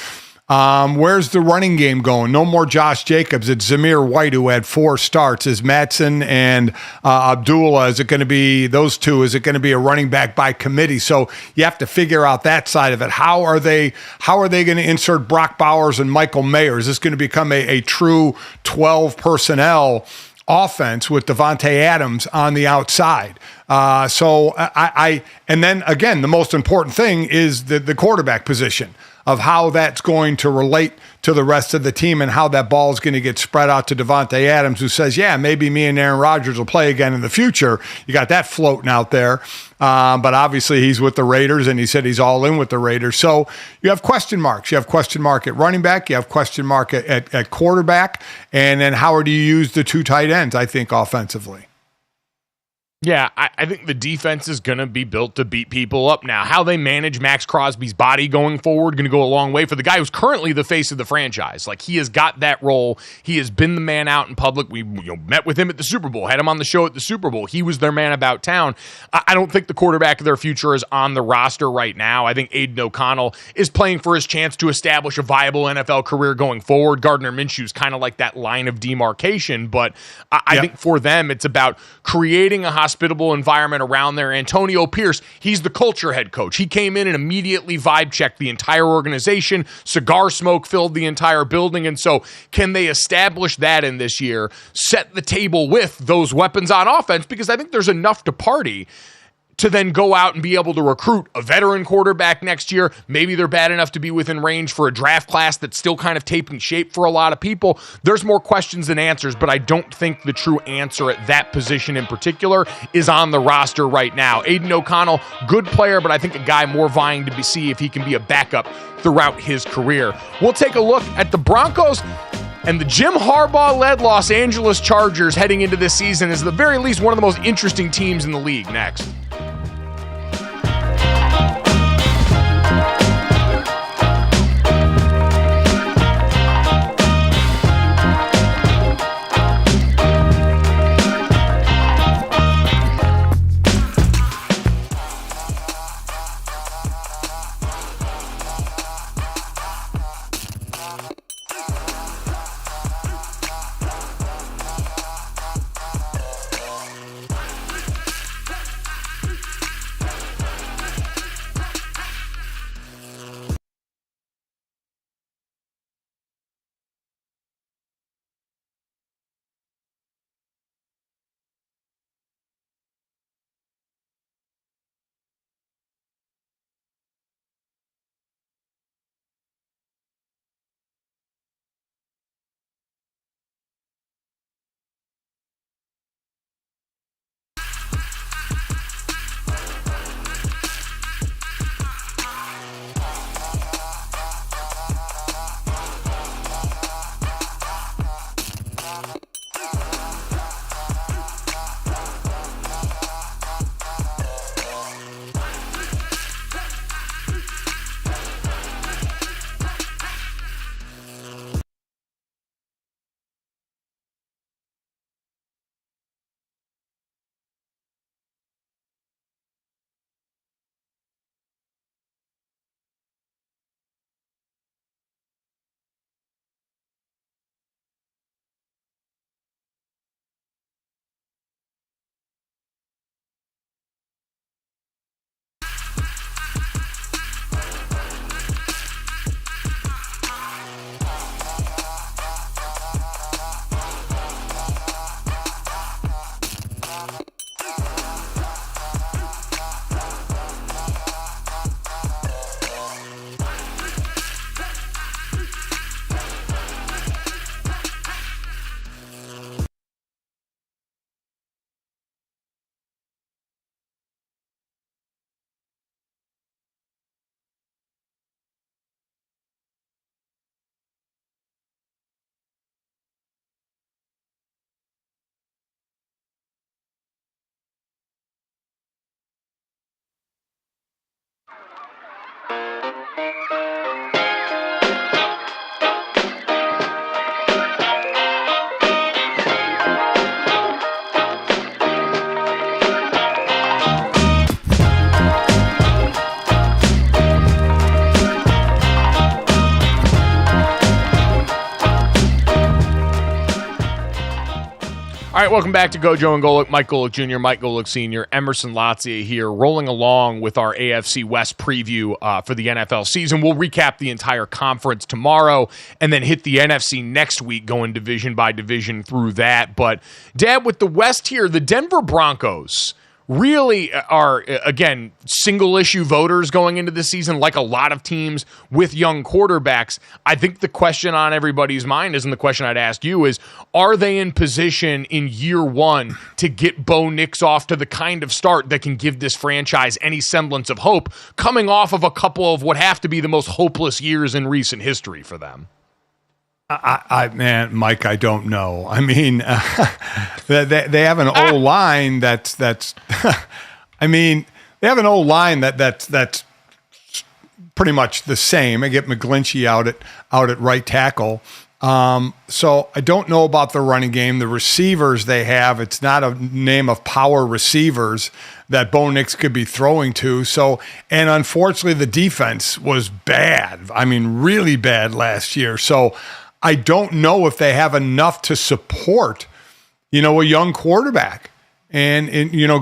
Where's the running game going? No more Josh Jacobs. It's Zamir White, who had 4 starts. Is Matson and Abdullah, is it going to be those two? Is it going to be a running back by committee? So you have to figure out that side of it. How are they going to insert Brock Bowers and Michael Mayer? Is this going to become a true 12 personnel offense with Devontae Adams on the outside? So and then again, the most important thing is the quarterback position, of how that's going to relate to the rest of the team and how that ball is going to get spread out to Devontae Adams, who says, yeah, maybe me and Aaron Rodgers will play again in the future. You got that floating out there. But obviously he's with the Raiders, and he said he's all in with the Raiders. So you have question marks. You have question mark at running back. You have question mark at quarterback. And then how do you use the 2 tight ends, I think, offensively? Yeah, I think the defense is going to be built to beat people up now. How they manage Max Crosby's body going forward going to go a long way for the guy who's currently the face of the franchise. Like, he has got that role. He has been the man out in public. We met with him at the Super Bowl, had him on the show at the Super Bowl. He was their man about town. I don't think the quarterback of their future is on the roster right now. I think Aiden O'Connell is playing for his chance to establish a viable NFL career going forward. Gardner Minshew is kind of like that line of demarcation, but I think for them, it's about creating a hospitable environment around there. Antonio Pierce, he's the culture head coach. He came in and immediately vibe checked the entire organization. Cigar smoke filled the entire building. And so can they establish that in this year, set the table with those weapons on offense? Because I think there's enough to party to then go out and be able to recruit a veteran quarterback next year. Maybe they're bad enough to be within range for a draft class that's still kind of taking shape for a lot of people. There's more questions than answers, but I don't think the true answer at that position in particular is on the roster right now. Aiden O'Connell, good player, but I think a guy more vying to see if he can be a backup throughout his career. We'll take a look at the Broncos and the Jim Harbaugh-led Los Angeles Chargers heading into this season is at the very least one of the most interesting teams in the league next. All right, welcome back to GoJo and Golic. Mike Golic Jr., Mike Golic Sr., Emerson Latzia here, rolling along with our AFC West preview for the NFL season. We'll recap the entire conference tomorrow and then hit the NFC next week, going division by division through that. But, Dad, with the West here, the Denver Broncos really are, again, single-issue voters going into this season, like a lot of teams with young quarterbacks. I think the question on everybody's mind is, and the question I'd ask you is, are they in position in year one to get Bo Nix off to the kind of start that can give this franchise any semblance of hope, coming off of a couple of what have to be the most hopeless years in recent history for them? Man, Mike, I don't know. I mean, they have an O-line that's. I mean, they have an O-line that's pretty much the same. I get McGlinchey out at right tackle. So I don't know about the running game. The receivers they have, it's not a name of power receivers that Bo Nix could be throwing to. So, and unfortunately, the defense was bad. I mean, really bad last year. So I don't know if they have enough to support, a young quarterback and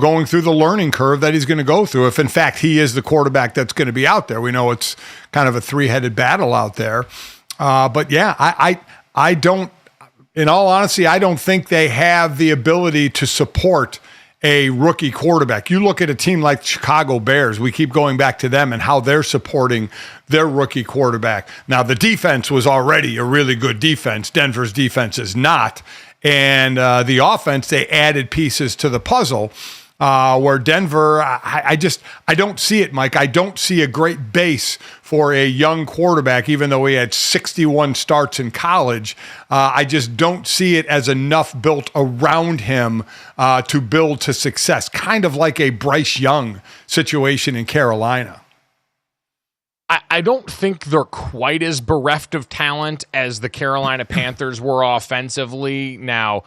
going through the learning curve that he's going to go through. If in fact he is the quarterback that's going to be out there, we know it's kind of a three-headed battle out there. But yeah, I don't, in all honesty, I don't think they have the ability to support a rookie quarterback. You look at a team like Chicago Bears, we keep going back to them and how they're supporting their rookie quarterback. Now, the defense was already a really good defense. Denver's defense is not. And the offense, they added pieces to the puzzle. Where Denver, I don't see it, Mike. I don't see a great base for a young quarterback, even though he had 61 starts in college. I just don't see it as enough built around him to build to success, kind of like a Bryce Young situation in Carolina. I don't think they're quite as bereft of talent as the Carolina Panthers were offensively. Now,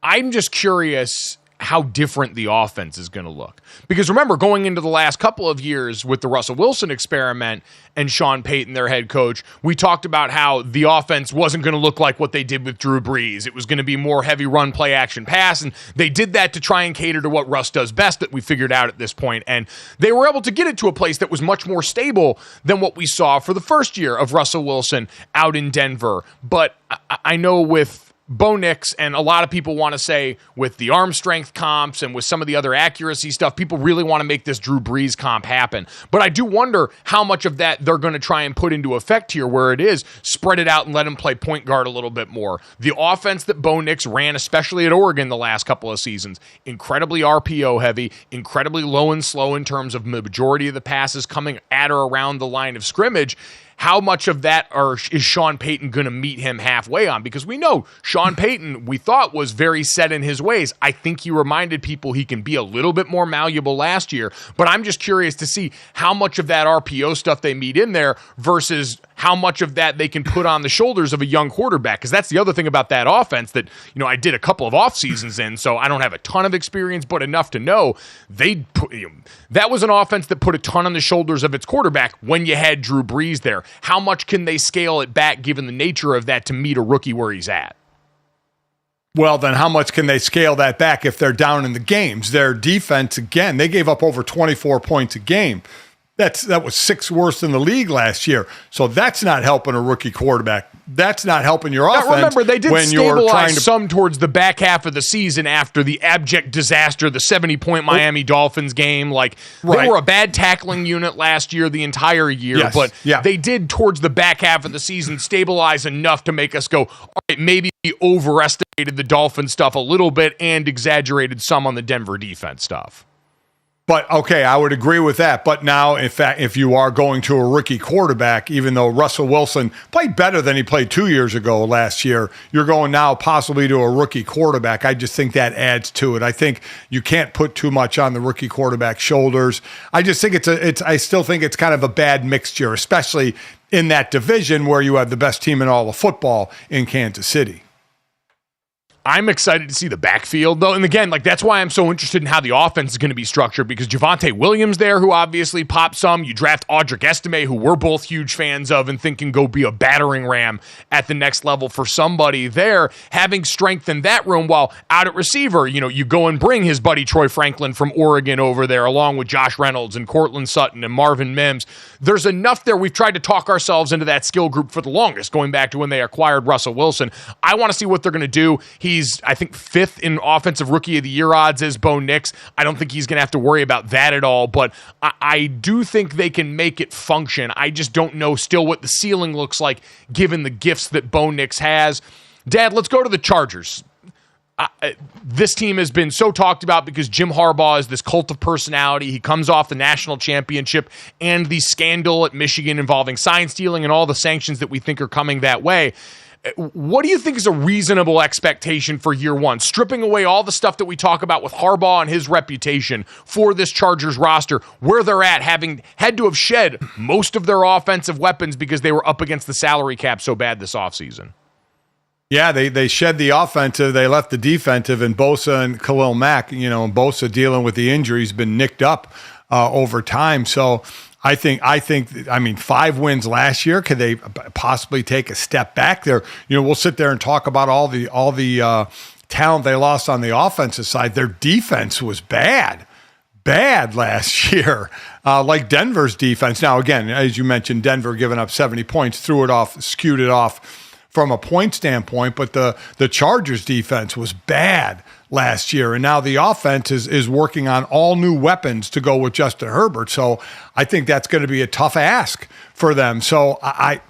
I'm just curious how different the offense is going to look. Because remember, going into the last couple of years with the Russell Wilson experiment and Sean Payton, their head coach, we talked about how the offense wasn't going to look like what they did with Drew Brees. It was going to be more heavy run, play, action, pass, and they did that to try and cater to what Russ does best that we figured out at this point. And they were able to get it to a place that was much more stable than what we saw for the first year of Russell Wilson out in Denver. But I know with Bo Nix, and a lot of people want to say with the arm strength comps and with some of the other accuracy stuff, people really want to make this Drew Brees comp happen. But I do wonder how much of that they're going to try and put into effect here, where it is spread it out and let him play point guard a little bit more. The offense that Bo Nix ran, especially at Oregon the last couple of seasons, incredibly RPO heavy, incredibly low and slow in terms of the majority of the passes coming at or around the line of scrimmage. how much of that is Sean Payton going to meet him halfway on? Because we know Sean Payton, we thought, was very set in his ways. I think he reminded people he can be a little bit more malleable last year, but I'm just curious to see how much of that RPO stuff they meet in there versus how much of that they can put on the shoulders of a young quarterback. Because that's the other thing about that offense that, I did a couple of off seasons in, so I don't have a ton of experience, but enough to know that was an offense that put a ton on the shoulders of its quarterback when you had Drew Brees there. How much can they scale it back given the nature of that to meet a rookie where he's at? Well, then how much can they scale that back if they're down in the games? Their defense, again, they gave up over 24 points a game. That was 6th worst in the league last year. So that's not helping a rookie quarterback. That's not helping your offense. Remember, they did stabilize some towards the back half of the season after the abject disaster, the 70-point Miami Dolphins game. They were a bad tackling unit last year, the entire year, but they did towards the back half of the season stabilize enough to make us go, all right, maybe we overestimated the Dolphins stuff a little bit and exaggerated some on the Denver defense stuff. But, okay, I would agree with that. But now, in fact, if you are going to a rookie quarterback, even though Russell Wilson played better than he played 2 years ago last year, you're going now possibly to a rookie quarterback. I just think that adds to it. I think you can't put too much on the rookie quarterback's shoulders. I just think I still think it's kind of a bad mixture, especially in that division where you have the best team in all of football in Kansas City. I'm excited to see the backfield, though. And again, that's why I'm so interested in how the offense is going to be structured, because Javonte Williams there, who obviously popped some. You draft Audric Estime, who we're both huge fans of and think can go be a battering ram at the next level for somebody there. Having strength in that room, while out at receiver, you go and bring his buddy Troy Franklin from Oregon over there, along with Josh Reynolds and Cortland Sutton and Marvin Mims. There's enough there. We've tried to talk ourselves into that skill group for the longest, going back to when they acquired Russell Wilson. I want to see what they're going to do. He's, I think, 5th in offensive rookie of the year odds as Bo Nix. I don't think he's going to have to worry about that at all, but I do think they can make it function. I just don't know still what the ceiling looks like given the gifts that Bo Nix has. Dad, let's go to the Chargers. This team has been so talked about because Jim Harbaugh is this cult of personality. He comes off the national championship and the scandal at Michigan involving sign stealing and all the sanctions that we think are coming that way. What do you think is a reasonable expectation for year one? Stripping away all the stuff that we talk about with Harbaugh and his reputation for this Chargers roster, where they're at, having had to have shed most of their offensive weapons because they were up against the salary cap so bad this offseason. Yeah, they shed the offensive, they left the defensive, and Bosa and Khalil Mack, and Bosa dealing with the injuries, been nicked up over time. So I think, 5 wins last year. Could they possibly take a step back there? We'll sit there and talk about all the talent they lost on the offensive side. Their defense was bad last year, like Denver's defense. Now, again, as you mentioned, Denver giving up 70 points, skewed it off from a point standpoint, but the Chargers defense was bad last year, and now the offense is working on all new weapons to go with Justin Herbert. So I think that's going to be a tough ask for them. So I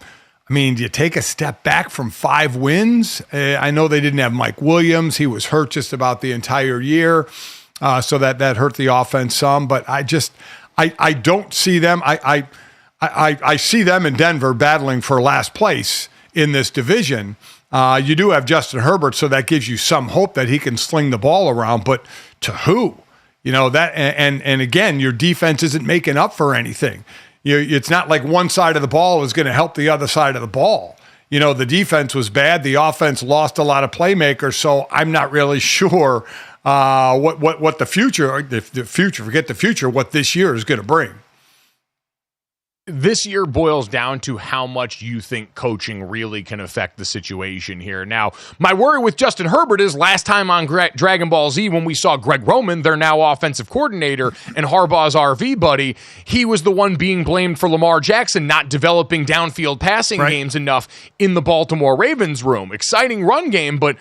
mean, do you take a step back from 5 wins? I know they didn't have Mike Williams. He was hurt just about the entire year, so that hurt the offense some. But I don't see them. I see them in Denver battling for last place in this division. You do have Justin Herbert, so that gives you some hope that he can sling the ball around, but to who? That, and again, your defense isn't making up for anything. It's not like one side of the ball is going to help the other side of the ball. The defense was bad. The offense lost a lot of playmakers, so I'm not really sure what the future, what this year is going to bring. This year boils down to how much you think coaching really can affect the situation here. Now, my worry with Justin Herbert is last time on Dragon Ball Z, when we saw Greg Roman, their now offensive coordinator, and Harbaugh's RV buddy, he was the one being blamed for Lamar Jackson not developing downfield passing games enough in the Baltimore Ravens room. Exciting run game, but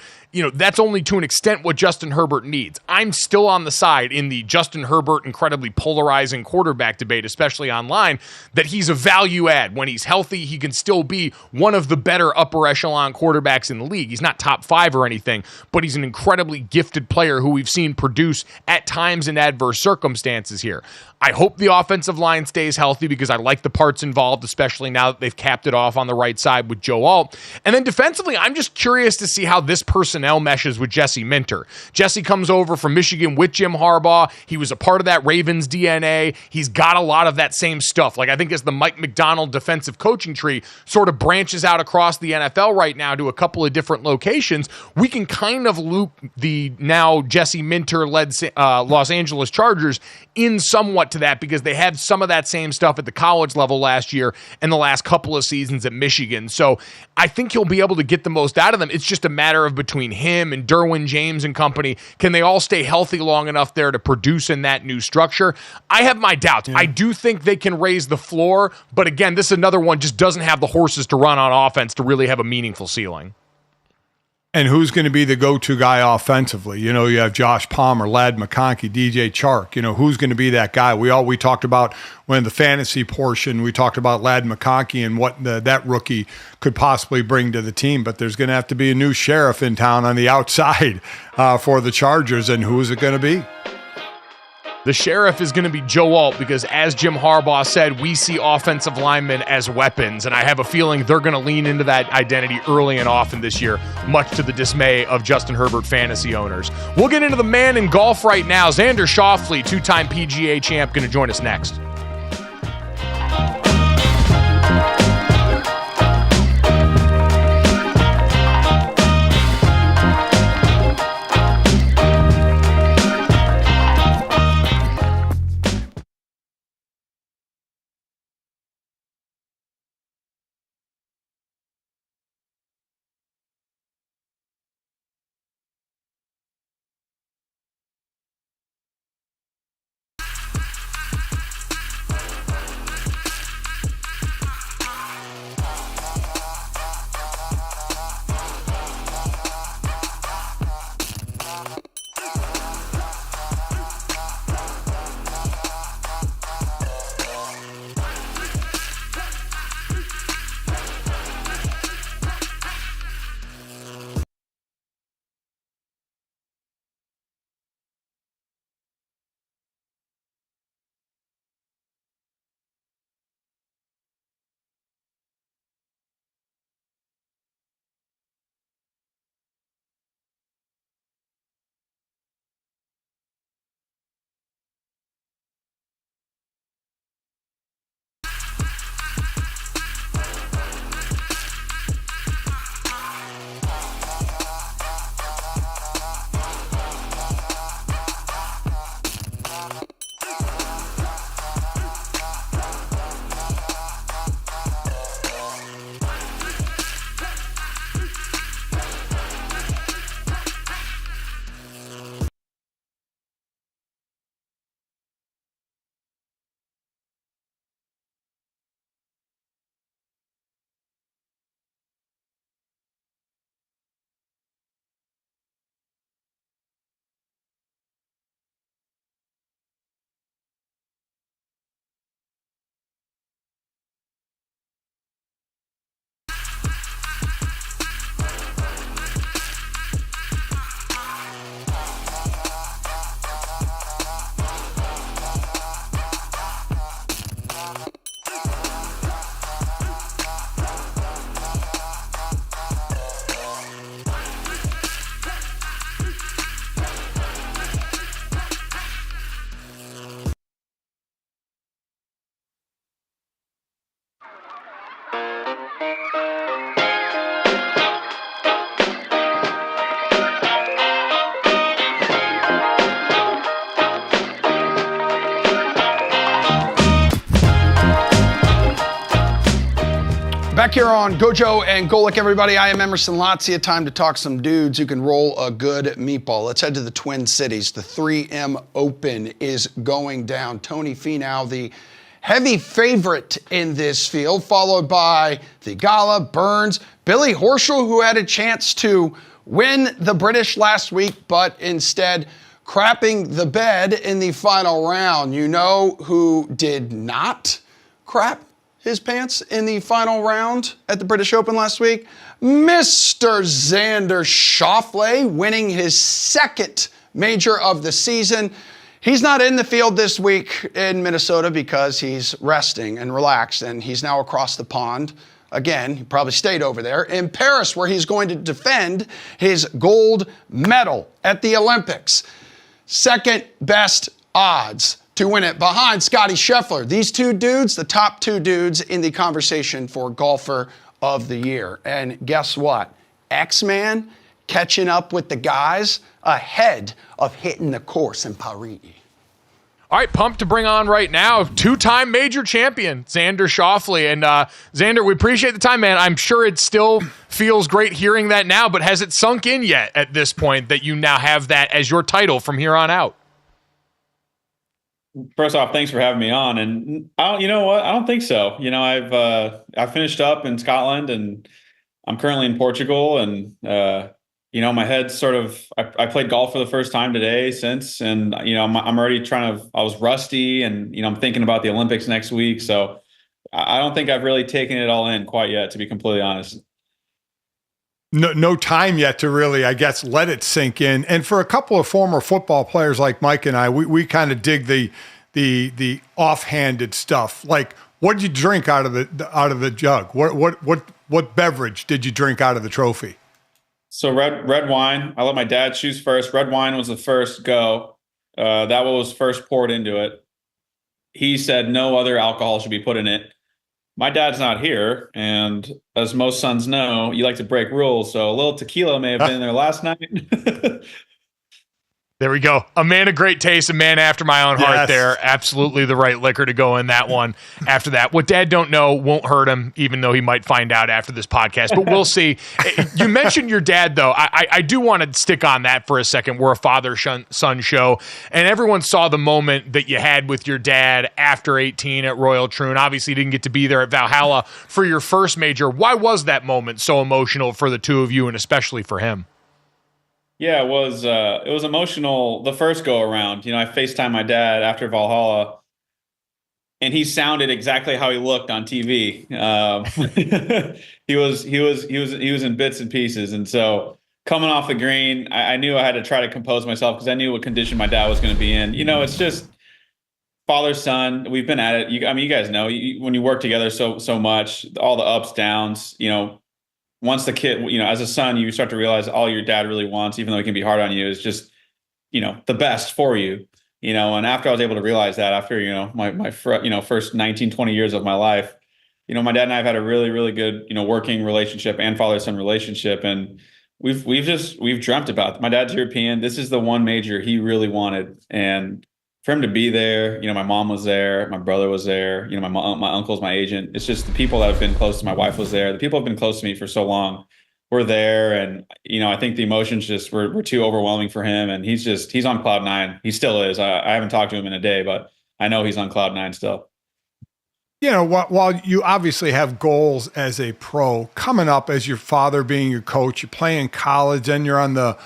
that's only to an extent what Justin Herbert needs. I'm still on the side in the Justin Herbert incredibly polarizing quarterback debate, especially online, that he's a value add. When he's healthy, he can still be one of the better upper echelon quarterbacks in the league. He's not top 5 or anything, but he's an incredibly gifted player who we've seen produce at times in adverse circumstances here. I hope the offensive line stays healthy because I like the parts involved, especially now that they've capped it off on the right side with JUL. And then defensively, I'm just curious to see how this personnel meshes with Jesse Minter. Jesse comes over from Michigan with Jim Harbaugh. He was a part of that Ravens DNA. He's got a lot of that same stuff. Like, I think as the Mike McDonald defensive coaching tree sort of branches out across the NFL right now to a couple of different locations, we can kind of loop the now Jesse Minter-led Los Angeles Chargers in somewhat to that, because they had some of that same stuff at the college level last year and the last couple of seasons at Michigan. So I think he'll be able to get the most out of them. It's just a matter of between him and Derwin James and company, can they all stay healthy long enough there to produce in that new structure? I have my doubts. I do think they can raise the floor, but again, this is another one just doesn't have the horses to run on offense to really have a meaningful ceiling. And who's going to be the go-to guy offensively? You have Josh Palmer, Ladd McConkey, DJ Chark. Who's going to be that guy? We talked about when the fantasy portion, we talked about Ladd McConkey and what that rookie could possibly bring to the team. But there's going to have to be a new sheriff in town on the outside for the Chargers. And who is it going to be? The sheriff is going to be Joe Alt because, as Jim Harbaugh said, we see offensive linemen as weapons, and I have a feeling they're going to lean into that identity early and often this year, much to the dismay of Justin Herbert fantasy owners. We'll get into the man in golf right now. Xander Schauffele, 2-time PGA champ, going to join us next. Back here on GoJo and Golic, everybody. I am Emerson Latzia. Time to talk some dudes who can roll a good meatball. Let's head to the Twin Cities. The 3M Open is going down. Tony Finau, the heavy favorite in this field, followed by the Gala, Burns, Billy Horschel, who had a chance to win the British last week, but instead crapping the bed in the final round. You know who did not crap his pants in the final round at the British Open last week? Mr. Xander Schauffele, winning his second major of the season. He's not in the field this week in Minnesota because he's resting and relaxed, and he's now across the pond. Again, he probably stayed over there in Paris, where he's going to defend his gold medal at the Olympics. Second best odds to win it behind Scottie Scheffler. These two dudes, the top two dudes in the conversation for golfer of the year. And guess what? X-Man catching up with the guys ahead of hitting the course in Paris. All right, pumped to bring on right now two-time major champion, Xander Schauffele. And Xander, we appreciate the time, man. I'm sure it still feels great hearing that now, but has it sunk in yet at this point that you now have that as your title from here on out? First off, thanks for having me on. And you know what? I don't think so. You know, I've finished up in Scotland, and I'm currently in Portugal, and you know, my head's sort of, I played golf for the first time today and, you know, I'm already I was rusty, and, you know, I'm thinking about the Olympics next week. So I don't think I've really taken it all in quite yet, to be completely honest. No time yet to really, I guess, let it sink in. And for a couple of former football players like Mike and I, we kind of dig the offhanded stuff. Like, what did you drink out of the jug? What beverage did you drink out of the trophy? So red wine. I let my dad choose first. Red wine was the first go. That was first poured into it. He said no other alcohol should be put in it. My dad's not here, and as most sons know, you like to break rules. So a little tequila may have been there last night. There we go. A man of great taste, a man after my own heart. Yes. There. Absolutely the right liquor to go in that one after that. What Dad don't know won't hurt him, even though he might find out after this podcast, but we'll see. You mentioned your dad, though. I do want to stick on that for a second. We're a father-son show, and everyone saw the moment that you had with your dad after 18 at Royal Troon. Obviously, you didn't get to be there at Valhalla for your first major. Why was that moment so emotional for the two of you, and especially for him? Yeah, it was emotional the first go around. You know, I FaceTimed my dad after Valhalla, and he sounded exactly how he looked on TV. He was in bits and pieces, and so coming off the green, I knew I had to try to compose myself because I knew what condition my dad was going to be in. You know, it's just father son. We've been at it. You guys know when you work together so much, all the ups, downs. You know. Once the kid, you know, as a son, you start to realize all your dad really wants, even though it can be hard on you, is just, you know, the best for you, you know. And after I was able to realize that, after, you know, my first 19, 20 years of my life, you know, my dad and I have had a really, really good, you know, working relationship and father-son relationship. And we've dreamt about it. My dad's European. This is the one major he really wanted. And for him to be there, you know, my mom was there, my brother was there, you know, my uncle's my agent. It's just the people that have been close to my wife was there. The people have been close to me for so long were there. And, you know, I think the emotions just were too overwhelming for him. And he's on cloud nine. He still is. I haven't talked to him in a day, but I know he's on cloud nine still. You know, while you obviously have goals as a pro, coming up as your father being your coach, you play in college, and you're on the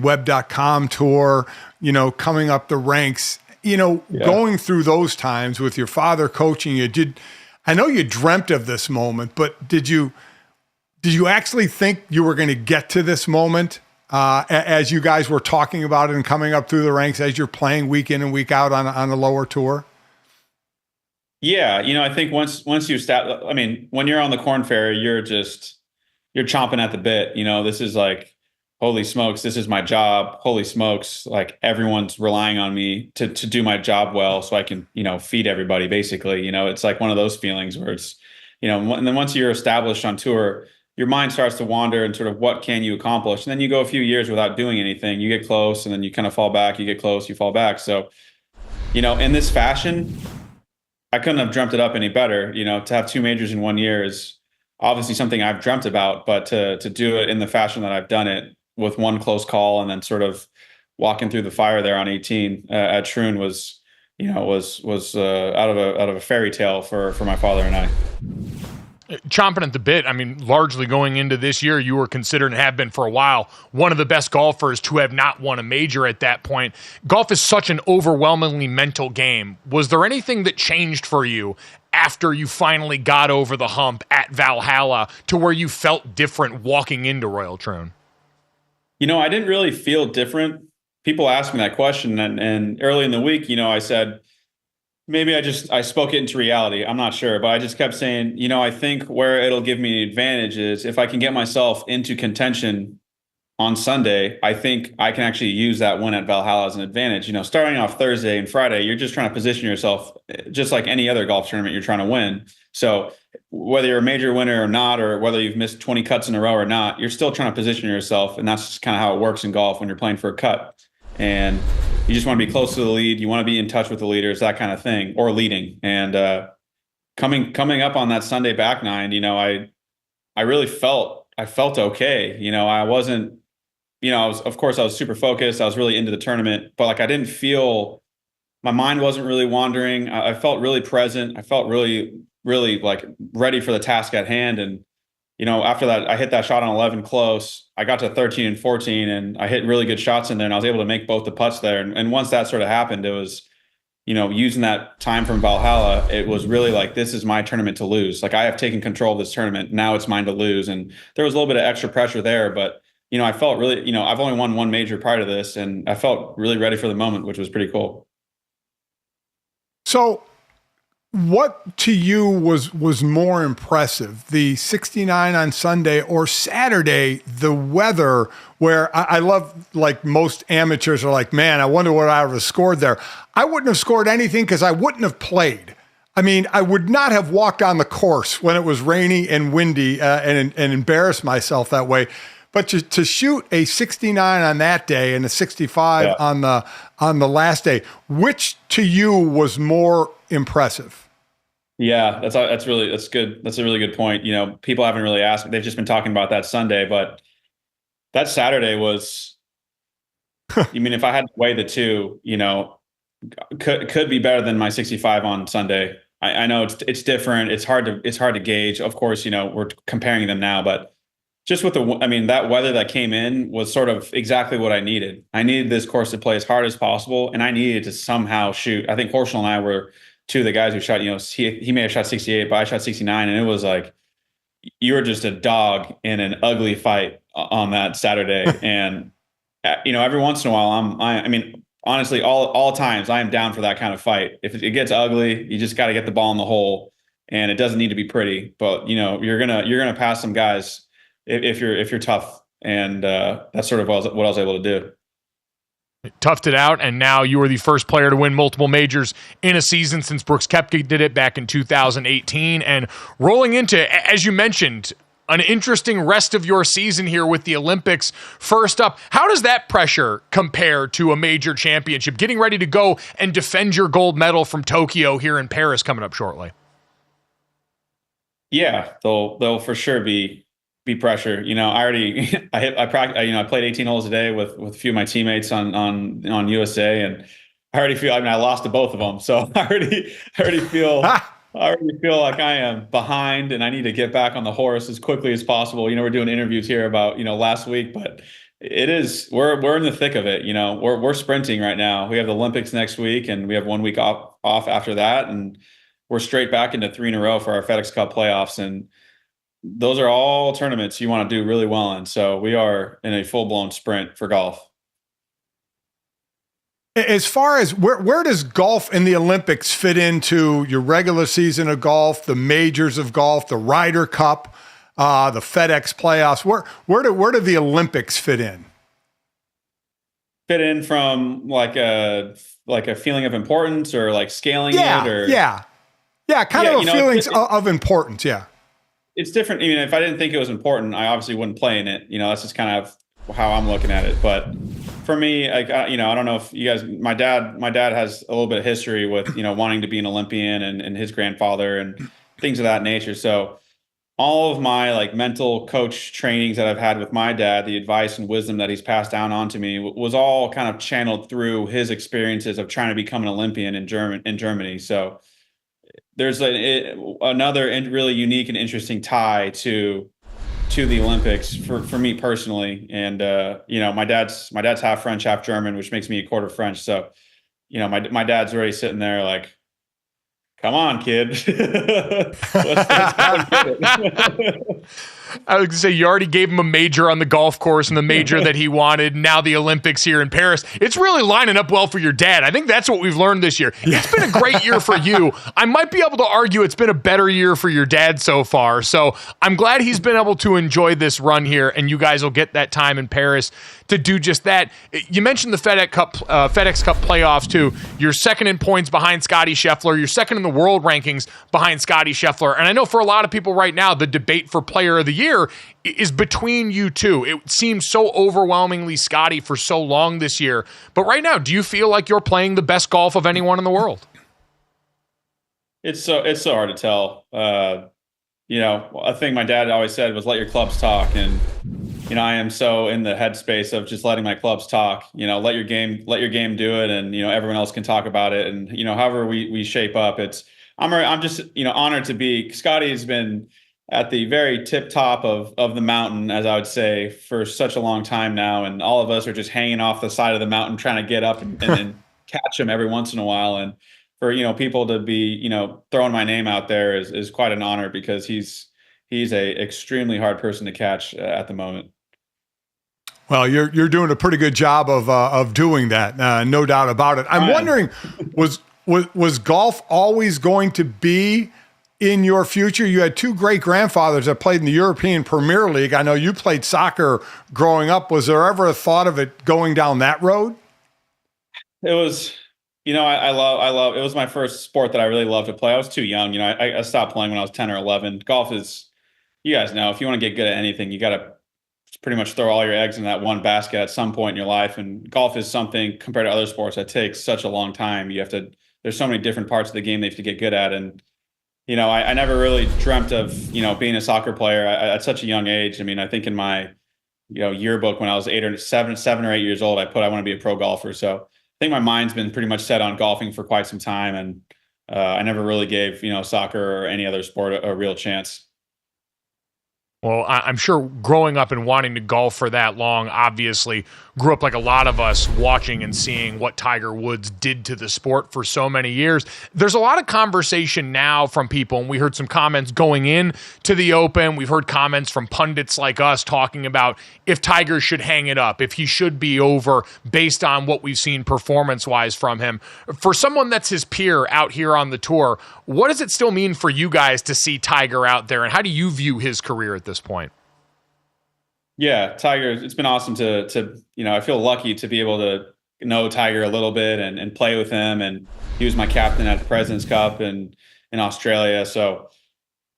web.com tour, you know, coming up the ranks, you know, going through those times with your father coaching you, I know you dreamt of this moment, but did you actually think you were going to get to this moment as you guys were talking about it and coming up through the ranks as you're playing week in and week out on a lower tour? Yeah. You know, I think once you start, I mean, when you're on the Corn Ferry, you're chomping at the bit. You know, this is like, holy smokes, this is my job. Holy smokes, like everyone's relying on me to do my job well so I can, you know, feed everybody basically. You know, it's like one of those feelings where it's, you know, and then once you're established on tour, your mind starts to wander and sort of what can you accomplish? And then you go a few years without doing anything. You get close and then you kind of fall back, you get close, you fall back. So, you know, in this fashion, I couldn't have dreamt it up any better. You know, to have two majors in 1 year is obviously something I've dreamt about, but to do it in the fashion that I've done it, with one close call and then sort of walking through the fire there on 18 at Troon was out of a fairy tale for my father and I. chomping at the bit. I mean, largely going into this year, you were considered, and have been for a while, one of the best golfers to have not won a major at that point. Golf is such an overwhelmingly mental game. Was there anything that changed for you after you finally got over the hump at Valhalla to where you felt different walking into Royal Troon? I didn't really feel different. People asked me that question, and early in the week, I said, maybe I spoke it into reality. I'm not sure, but I just kept saying, I think where it'll give me an advantage is if I can get myself into contention on Sunday, I think I can actually use that win at Valhalla as an advantage. Starting off Thursday and Friday, you're just trying to position yourself just like any other golf tournament you're trying to win. So whether you're a major winner or not, or whether you've missed 20 cuts in a row or not, you're still trying to position yourself. And that's just kind of how it works in golf when you're playing for a cut. And you just want to be close to the lead. You want to be in touch with the leaders, that kind of thing, or leading. And coming up on that Sunday back nine, I really felt okay. I wasn't, I was super focused. I was really into the tournament, but I didn't feel, my mind wasn't really wandering. I felt really present. I felt really, really ready for the task at hand. And after that, I hit that shot on 11 close. I got to 13 and 14, and I hit really good shots in there, and I was able to make both the putts there. And once that sort of happened, it was, using that time from Valhalla, it was really this is my tournament to lose. I have taken control of this tournament. Now it's mine to lose. And there was a little bit of extra pressure there, but, I felt really, I've only won one major prior to this, and I felt really ready for the moment, which was pretty cool. So what to you was more impressive, the 69 on Sunday or Saturday, the weather, where I love, most amateurs are man, I wonder what I would have scored there. I wouldn't have scored anything because I wouldn't have played. I mean, I would not have walked on the course when it was rainy and windy and embarrassed myself that way. But to shoot a 69 on that day and a 65 on the last day, which to you was more impressive? Yeah, that's good. That's a really good point. People haven't really asked. They've just been talking about that Sunday, but that Saturday was. If I had to weigh the two, could be better than my 65 on Sunday. I know it's different. It's hard to gauge. Of course, we're comparing them now, but just with that weather that came in was sort of exactly what I needed. I needed this course to play as hard as possible, and I needed to somehow shoot. I think Horschel and I were two of the guys who shot, he may have shot 68, but I shot 69. And it was you were just a dog in an ugly fight on that Saturday. And, every once in a while, honestly, all times I am down for that kind of fight. If it gets ugly, you just got to get the ball in the hole, and it doesn't need to be pretty, but you're going to pass some guys if you're tough. And that's sort of what I was able to do. Toughed it out, and now you are the first player to win multiple majors in a season since Brooks Koepka did it back in 2018. And rolling into, as you mentioned, an interesting rest of your season here with the Olympics. First up, how does that pressure compare to a major championship, getting ready to go and defend your gold medal from Tokyo here in Paris coming up shortly? Yeah, they'll for sure be pressure. I played 18 holes a day with a few of my teammates on USA, and I already feel, I lost to both of them. So I already feel like I am behind, and I need to get back on the horse as quickly as possible. We're doing interviews here about, last week, but we're in the thick of it. We're sprinting right now. We have the Olympics next week, and we have 1 week off after that. And we're straight back into 3 in a row for our FedEx Cup playoffs. And those are all tournaments you want to do really well in. So we are in a full-blown sprint for golf. As far as where does golf in the Olympics fit into your regular season of golf, the majors of golf, the Ryder Cup, the FedEx playoffs? Where do the Olympics fit in? Fit in from like a feeling of importance, or scaling it, or kind of a feeling of importance. Yeah. It's different. If I didn't think it was important, I obviously wouldn't play in it. That's just kind of how I'm looking at it. But for me, I don't know if you guys, my dad has a little bit of history with, wanting to be an Olympian, and his grandfather and things of that nature. So all of my mental coach trainings that I've had with my dad, the advice and wisdom that he's passed down onto me was all kind of channeled through his experiences of trying to become an Olympian in Germany. So there's another really unique and interesting tie to the Olympics for me personally. And my dad's half French, half German, which makes me a quarter French. So, my dad's already sitting there like, come on, kid. let's go get it. I was going to say, you already gave him a major on the golf course and the major that he wanted. Now the Olympics here in Paris. It's really lining up well for your dad. I think that's what we've learned this year. It's been a great year for you. I might be able to argue it's been a better year for your dad so far. So I'm glad he's been able to enjoy this run here, and you guys will get that time in Paris to do just that. You mentioned the FedEx Cup playoffs too. You're second in points behind Scottie Scheffler. You're second in the world rankings behind Scottie Scheffler. And I know for a lot of people right now, the debate for player of the year is between you two. It seems so overwhelmingly Scottie for so long this year. But right now, do you feel like you're playing the best golf of anyone in the world? It's so hard to tell. A thing my dad always said was let your clubs talk. And, I am so in the headspace of just letting my clubs talk, let your game do it. And, everyone else can talk about it. And, however we shape up, I'm just, honored to be. Scottie's been at the very tip top of the mountain, as I would say, for such a long time now. And all of us are just hanging off the side of the mountain, trying to get up and catch him every once in a while. And for, people to be, throwing my name out there is quite an honor, because he's a extremely hard person to catch at the moment. Well, you're doing a pretty good job of doing that, no doubt about it. I'm wondering, was golf always going to be in your future? You had two great grandfathers that played in the European Premier League. I know you played soccer growing up. Was there ever a thought of it going down that road? It was, I love, it was my first sport that I really loved to play. I was too young. I stopped playing when I was 10 or 11. Golf is, you guys know, if you want to get good at anything, you got to pretty much throw all your eggs in that one basket at some point in your life. And golf is something compared to other sports that takes such a long time. There's so many different parts of the game they have to get good at. And, I never really dreamt of, being a soccer player at such a young age. I mean, I think in my, yearbook when I was 7 or 8 years old, I want to be a pro golfer. So I think my mind's been pretty much set on golfing for quite some time. And I never really gave, soccer or any other sport a real chance. Well, I'm sure growing up and wanting to golf for that long, obviously grew up like a lot of us watching and seeing what Tiger Woods did to the sport for so many years. There's a lot of conversation now from people, and we heard some comments going in to the Open. We've heard comments from pundits like us talking about if Tiger should hang it up, if he should be over based on what we've seen performance-wise from him. For someone that's his peer out here on the tour, what does it still mean for you guys to see Tiger out there, and how do you view his career at this point? Yeah, Tiger, it's been awesome to I feel lucky to be able to know Tiger a little bit and play with him. And he was my captain at the President's Cup in Australia. So,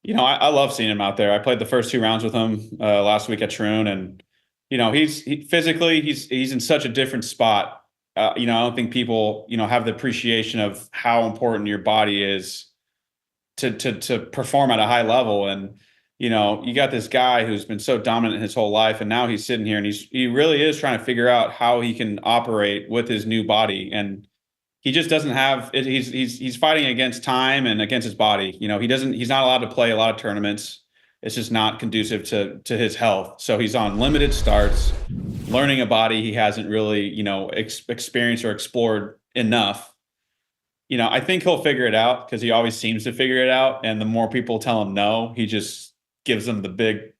I love seeing him out there. I played the first 2 rounds with him last week at Troon, and, he's physically in such a different spot. I don't think people, have the appreciation of how important your body is to perform at a high level. And, you got this guy who's been so dominant his whole life, and now he's sitting here and he really is trying to figure out how he can operate with his new body. And he just doesn't have it. He's fighting against time and against his body. He's not allowed to play a lot of tournaments. It's just not conducive to his health. So he's on limited starts, learning a body he hasn't really, experienced or explored enough. I think he'll figure it out, because he always seems to figure it out. And the more people tell him no, he just gives them the big,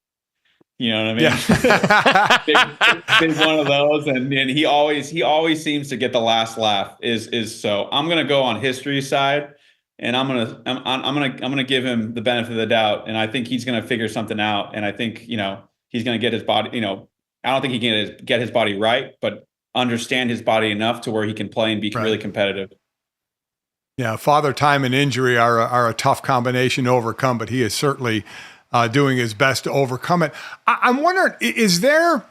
you know what I mean? Yeah. big one of those. And he always seems to get the last laugh so I'm going to go on history's side, and I'm going to give him the benefit of the doubt. And I think he's going to figure something out. And I think, he's going to get his body, I don't think he can get his body right, but understand his body enough to where he can play and be really competitive. Yeah, father time and injury are a tough combination to overcome, but he is certainly doing his best to overcome it. I'm wondering, is there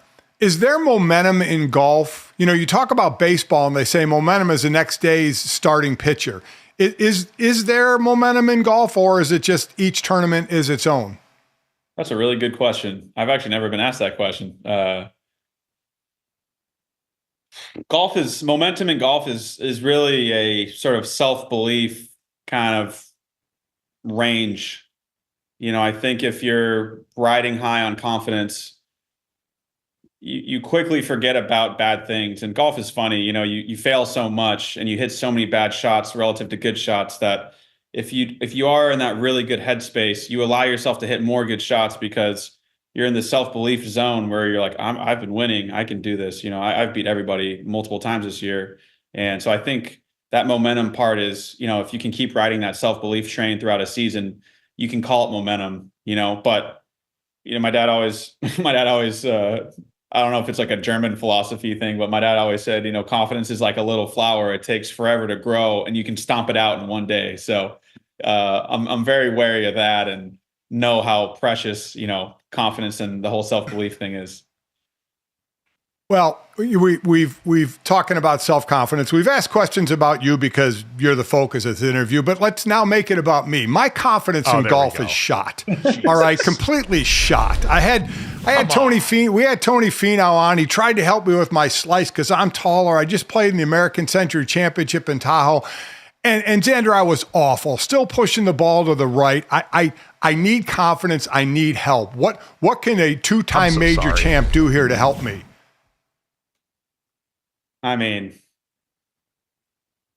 momentum in golf? You talk about baseball and they say momentum is the next day's starting pitcher. Is there momentum in golf, or is it just each tournament is its own? That's a really good question. I've actually never been asked that question. Momentum in golf is really a sort of self-belief kind of range. I think if you're riding high on confidence, you quickly forget about bad things. And golf is funny. You fail so much and you hit so many bad shots relative to good shots that if you are in that really good headspace, you allow yourself to hit more good shots because you're in the self-belief zone where you're like, I've been winning. I can do this. I've beat everybody multiple times this year. And so I think that momentum part is, if you can keep riding that self-belief train throughout a season, you can call it momentum, but my dad always, I don't know if it's like a German philosophy thing, but my dad always said, confidence is like a little flower. It takes forever to grow and you can stomp it out in one day. So I'm very wary of that and know how precious, confidence and the whole self-belief thing is. Well, we've talking about self-confidence. We've asked questions about you because you're the focus of the interview, but let's now make it about me. My confidence in golf is shot. All right, completely shot. I had Tony Finau. We had Tony Finau on. He tried to help me with my slice because I'm taller. I just played in the American Century Championship in Tahoe. And Xander, I was awful. Still pushing the ball to the right. I need confidence. I need help. What can a two-time major champ do here to help me? I mean,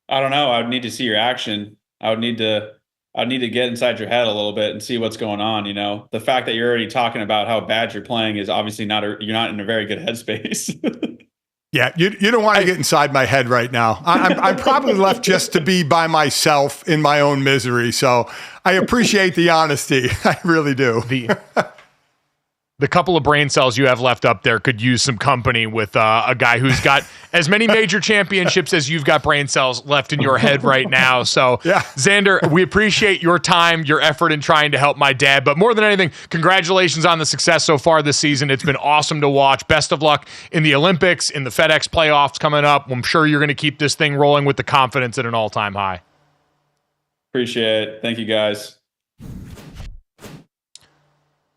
I don't know. I would need to see your action. I'd need to get inside your head a little bit and see what's going on. The fact that you're already talking about how bad you're playing is obviously you're not in a very good headspace. Yeah, you don't want to get inside my head right now. I'm probably left just to be by myself in my own misery. So I appreciate the honesty. I really do. The couple of brain cells you have left up there could use some company with a guy who's got as many major championships as you've got brain cells left in your head right now. So, yeah. Xander, we appreciate your time, your effort in trying to help my dad. But more than anything, congratulations on the success so far this season. It's been awesome to watch. Best of luck in the Olympics, in the FedEx playoffs coming up. I'm sure you're going to keep this thing rolling with the confidence at an all-time high. Appreciate it. Thank you, guys.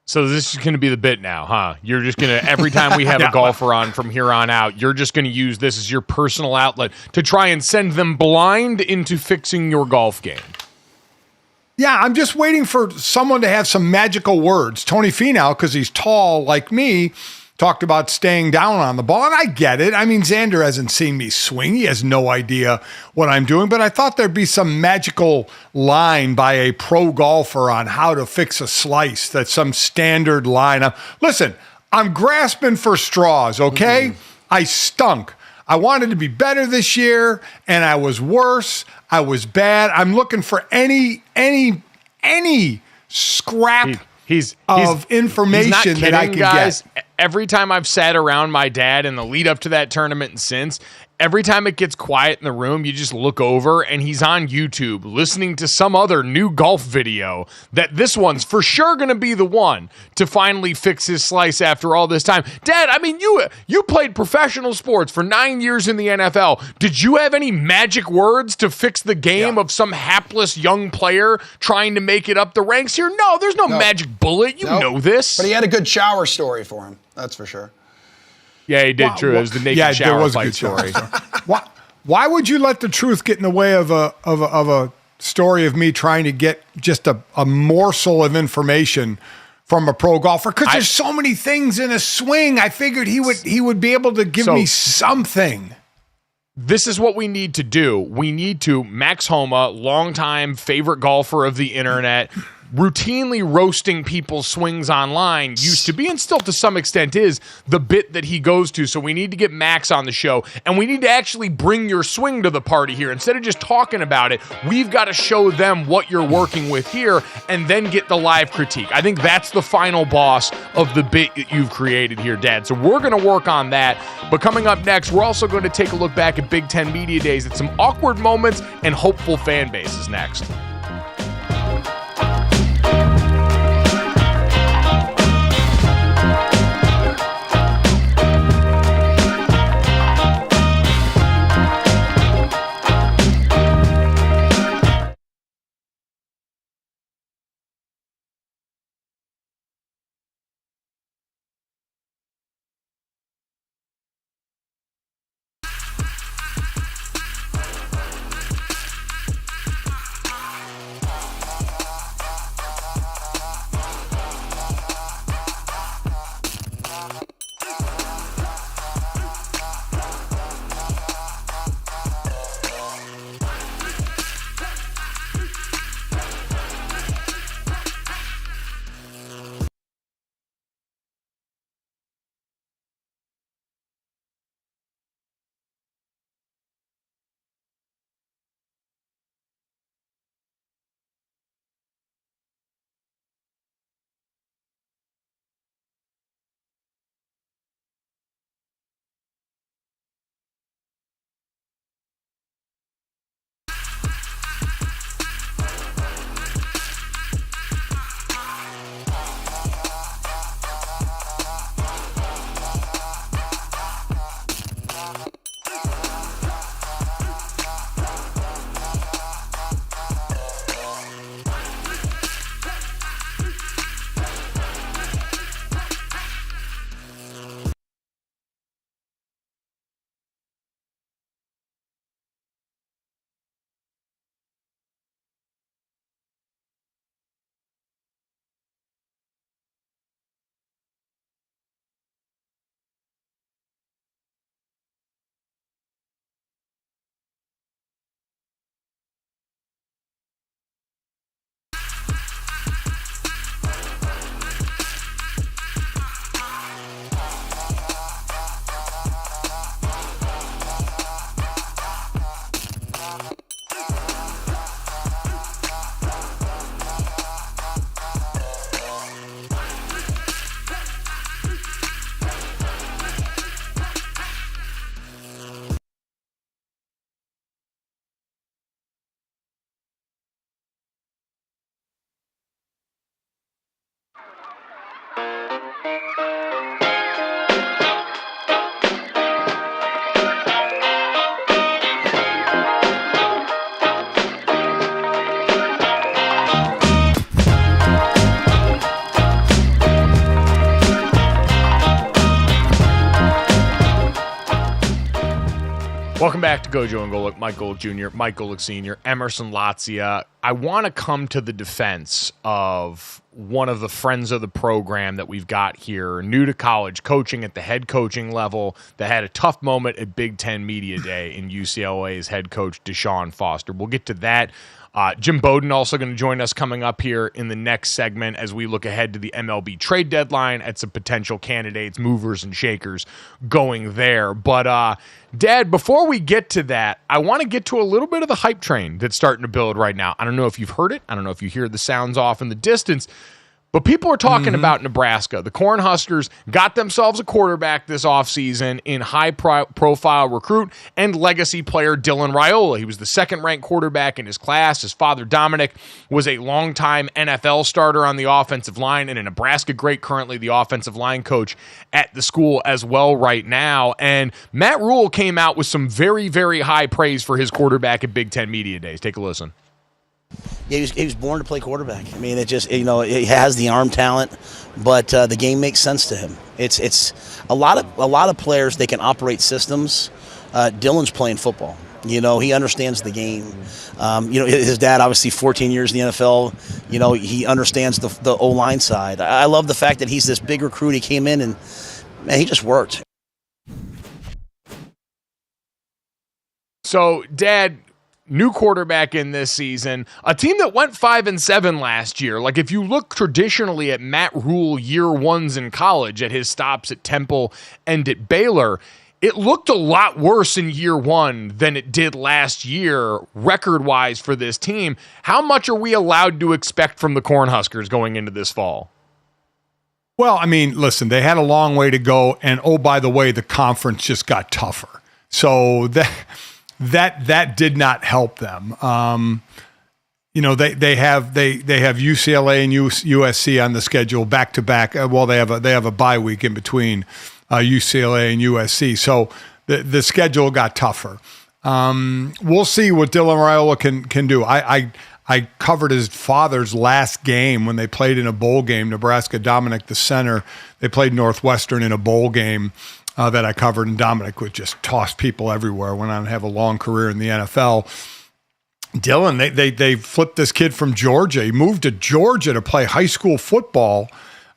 So this is going to be the bit now, huh? You're just going to, every time we have a golfer on from here on out, you're just going to use this as your personal outlet to try and send them blind into fixing your golf game. Yeah, I'm just waiting for someone to have some magical words. Tony Finau, because he's tall like me, talked about staying down on the ball, and I get it. I mean, Xander hasn't seen me swing. He has no idea what I'm doing, but I thought there'd be some magical line by a pro golfer on how to fix a slice. That's some standard line. Listen, I'm grasping for straws, okay? Mm-hmm. I stunk. I wanted to be better this year, and I was worse. I was bad. I'm looking for any scrap of information that I can get. Every time I've sat around my dad in the lead up to that tournament and since, every time it gets quiet in the room, you just look over and he's on YouTube listening to some other new golf video that this one's for sure going to be the one to finally fix his slice after all this time. Dad, I mean, you played professional sports for 9 years in the NFL. Did you have any magic words to fix the game of some hapless young player trying to make it up the ranks here? No, there's no magic bullet. You know this. But he had a good shower story for him. That's for sure. Yeah, he did. True. It was the naked shower fight story. Why would you let the truth get in the way of a story of me trying to get just a morsel of information from a pro golfer? Because there's so many things in a swing. I figured he would be able to give me something. This is what we need to do. We need to, Max Homa, longtime favorite golfer of the internet, routinely roasting people's swings online, used to be and still to some extent is the bit that he goes to. So we need to get Max on the show, and we need to actually bring your swing to the party here. Instead of just talking about it, we've got to show them what you're working with here and then get the live critique. I think that's the final boss of the bit that you've created here, Dad. So we're going to work on that. But coming up next, we're also going to take a look back at Big Ten Media Days at some awkward moments and hopeful fan bases next. Welcome back to GoJo and Golic. Mike Golic Jr., Mike Golic Sr., Emerson Latzia. I want to come to the defense of one of the friends of the program that we've got here, new to college, coaching at the head coaching level, that had a tough moment at Big Ten Media Day in UCLA's head coach, Deshaun Foster. We'll get to that. Jim Bowden also going to join us coming up here in the next segment as we look ahead to the MLB trade deadline at some potential candidates, movers and shakers going there. But, Dad, before we get to that, I want to get to a little bit of the hype train that's starting to build right now. I don't know if you've heard it. I don't know if you hear the sounds off in the distance. But people are talking about Nebraska. The Cornhuskers got themselves a quarterback this offseason in high-profile recruit and legacy player Dylan Raiola. He was the second-ranked quarterback in his class. His father, Dominic, was a longtime NFL starter on the offensive line and a Nebraska great, currently the offensive line coach at the school as well right now. And Matt Rule came out with some very, very high praise for his quarterback at Big Ten Media Days. Take a listen. Yeah, he was born to play quarterback. I mean, it just, he has the arm talent, but the game makes sense to him. It's a lot of players, they can operate systems. Dylan's playing football. He understands the game. His dad, obviously 14 years in the NFL, he understands the O-line side. I love the fact that he's this big recruit. He came in and, man, he just worked. So, Dad, new quarterback in this season, a team that went 5-7 last year. Like, if you look traditionally at Matt Rule year ones in college, at his stops at Temple and at Baylor, it looked a lot worse in year one than it did last year, record-wise for this team. How much are we allowed to expect from the Cornhuskers going into this fall? Well, I mean, listen, they had a long way to go, and oh, by the way, the conference just got tougher. So that did not help them. They have UCLA and USC on the schedule back to back. Well, they have a bye week in between UCLA and USC. So the schedule got tougher. We'll see what Dylan Raiola can do. I covered his father's last game when they played in a bowl game. Nebraska, Dominic, the center, they played Northwestern in a bowl game that I covered, and Dominic would just toss people everywhere, went on to have a long career in the NFL. Dylan, they flipped this kid from Georgia. He moved to Georgia to play high school football,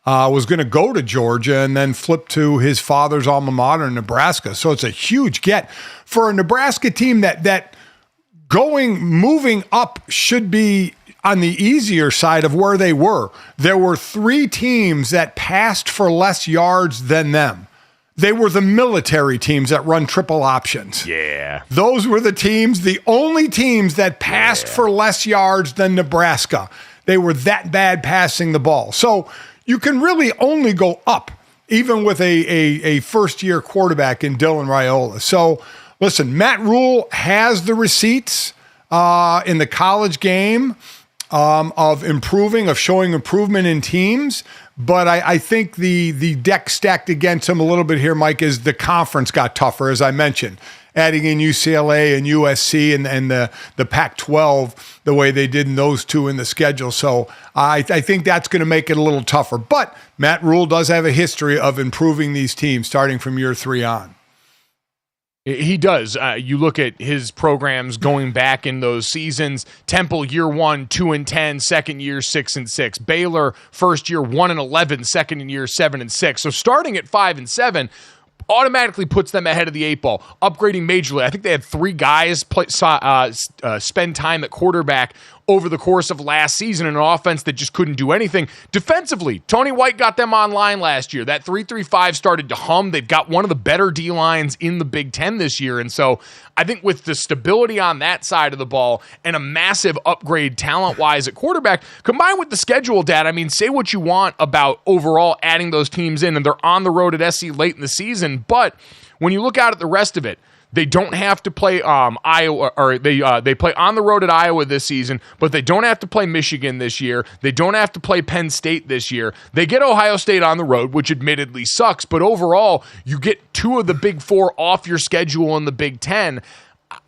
was going to go to Georgia and then flip to his father's alma mater in Nebraska. So it's a huge get for a Nebraska team that moving up should be on the easier side of where they were. There were 3 teams that passed for less yards than them. They were the military teams that run triple options. Yeah. Those were the only teams that passed for less yards than Nebraska. They were that bad passing the ball. So you can really only go up, even with a first-year quarterback in Dylan Raiola. So, listen, Matt Rule has the receipts in the college game of showing improvement in teams, But I think the deck stacked against him a little bit here, Mike, is the conference got tougher, as I mentioned. Adding in UCLA and USC and the Pac-12 the way they did in those two in the schedule. So I think that's going to make it a little tougher. But Matt Rule does have a history of improving these teams starting from year 3 on. He does. You look at his programs going back in those seasons. Temple, year 1, 2-10, second year, 6-6. Baylor, first year, 1-11, second year, 7-6. So starting at 5-7 automatically puts them ahead of the 8 ball, upgrading majorly. I think they had 3 guys spend time at quarterback over the course of last season in an offense that just couldn't do anything. Defensively, Tony White got them online last year. That 3-3-5 started to hum. They've got one of the better D-lines in the Big Ten this year. And so I think with the stability on that side of the ball and a massive upgrade talent-wise at quarterback, combined with the schedule data, I mean, say what you want about overall adding those teams in, and they're on the road at SC late in the season, but when you look out at the rest of it, they don't have to play Iowa, or they play on the road at Iowa this season, but they don't have to play Michigan this year. They don't have to play Penn State this year. They get Ohio State on the road, which admittedly sucks, but overall, you get 2 of the Big 4 off your schedule in the Big Ten.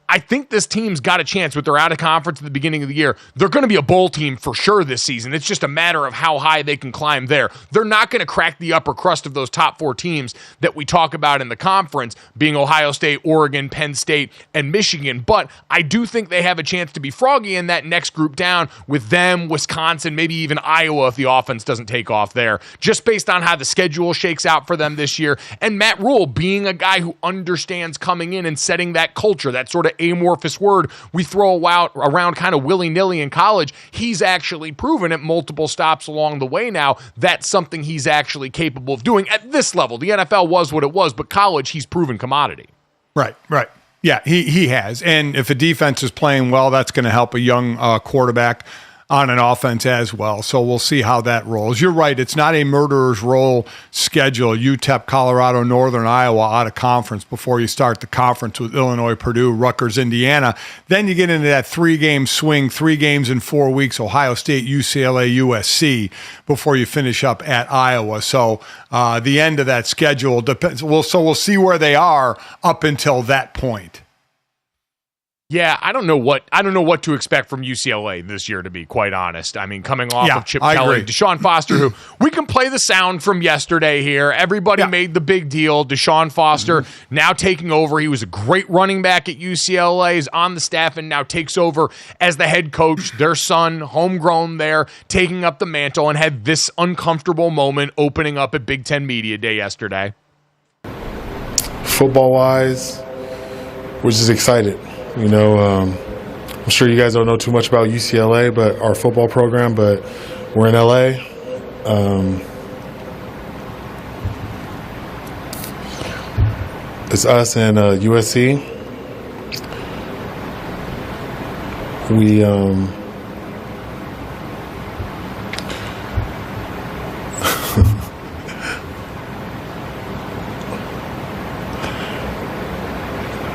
I think this team's got a chance with their out of conference at the beginning of the year. They're going to be a bowl team for sure this season. It's just a matter of how high they can climb there. They're not going to crack the upper crust of those top 4 teams that we talk about in the conference, being Ohio State, Oregon, Penn State, and Michigan. But I do think they have a chance to be froggy in that next group down with them, Wisconsin, maybe even Iowa if the offense doesn't take off there, just based on how the schedule shakes out for them this year. And Matt Rule being a guy who understands coming in and setting that culture, that sort of amorphous word we throw out around kind of willy-nilly in college. He's actually proven at multiple stops along the way now that's something he's actually capable of doing at this level. The NFL was what it was, but college, he's proven commodity. Right. Yeah, he has. And if a defense is playing well, that's going to help a young quarterback on an offense as well. So we'll see how that rolls. You're right. It's not a murderer's roll schedule. UTEP, Colorado, Northern Iowa out of conference before you start the conference with Illinois, Purdue, Rutgers, Indiana. Then you get into that 3-game swing, 3 games in 4 weeks, Ohio State, UCLA, USC, before you finish up at Iowa. So the end of that schedule depends. We'll see where they are up until that point. Yeah, I don't know what to expect from UCLA this year, to be quite honest. I mean, coming off of Chip Kelly, Deshaun Foster, who we can play the sound from yesterday here. Everybody made the big deal. Deshaun Foster now taking over. He was a great running back at UCLA, is on the staff and now takes over as the head coach. Their son, homegrown there, taking up the mantle, and had this uncomfortable moment opening up at Big Ten Media Day yesterday. Football-wise, we're just excited. You know, I'm sure you guys don't know too much about UCLA, but our football program, but we're in LA. It's us and USC. We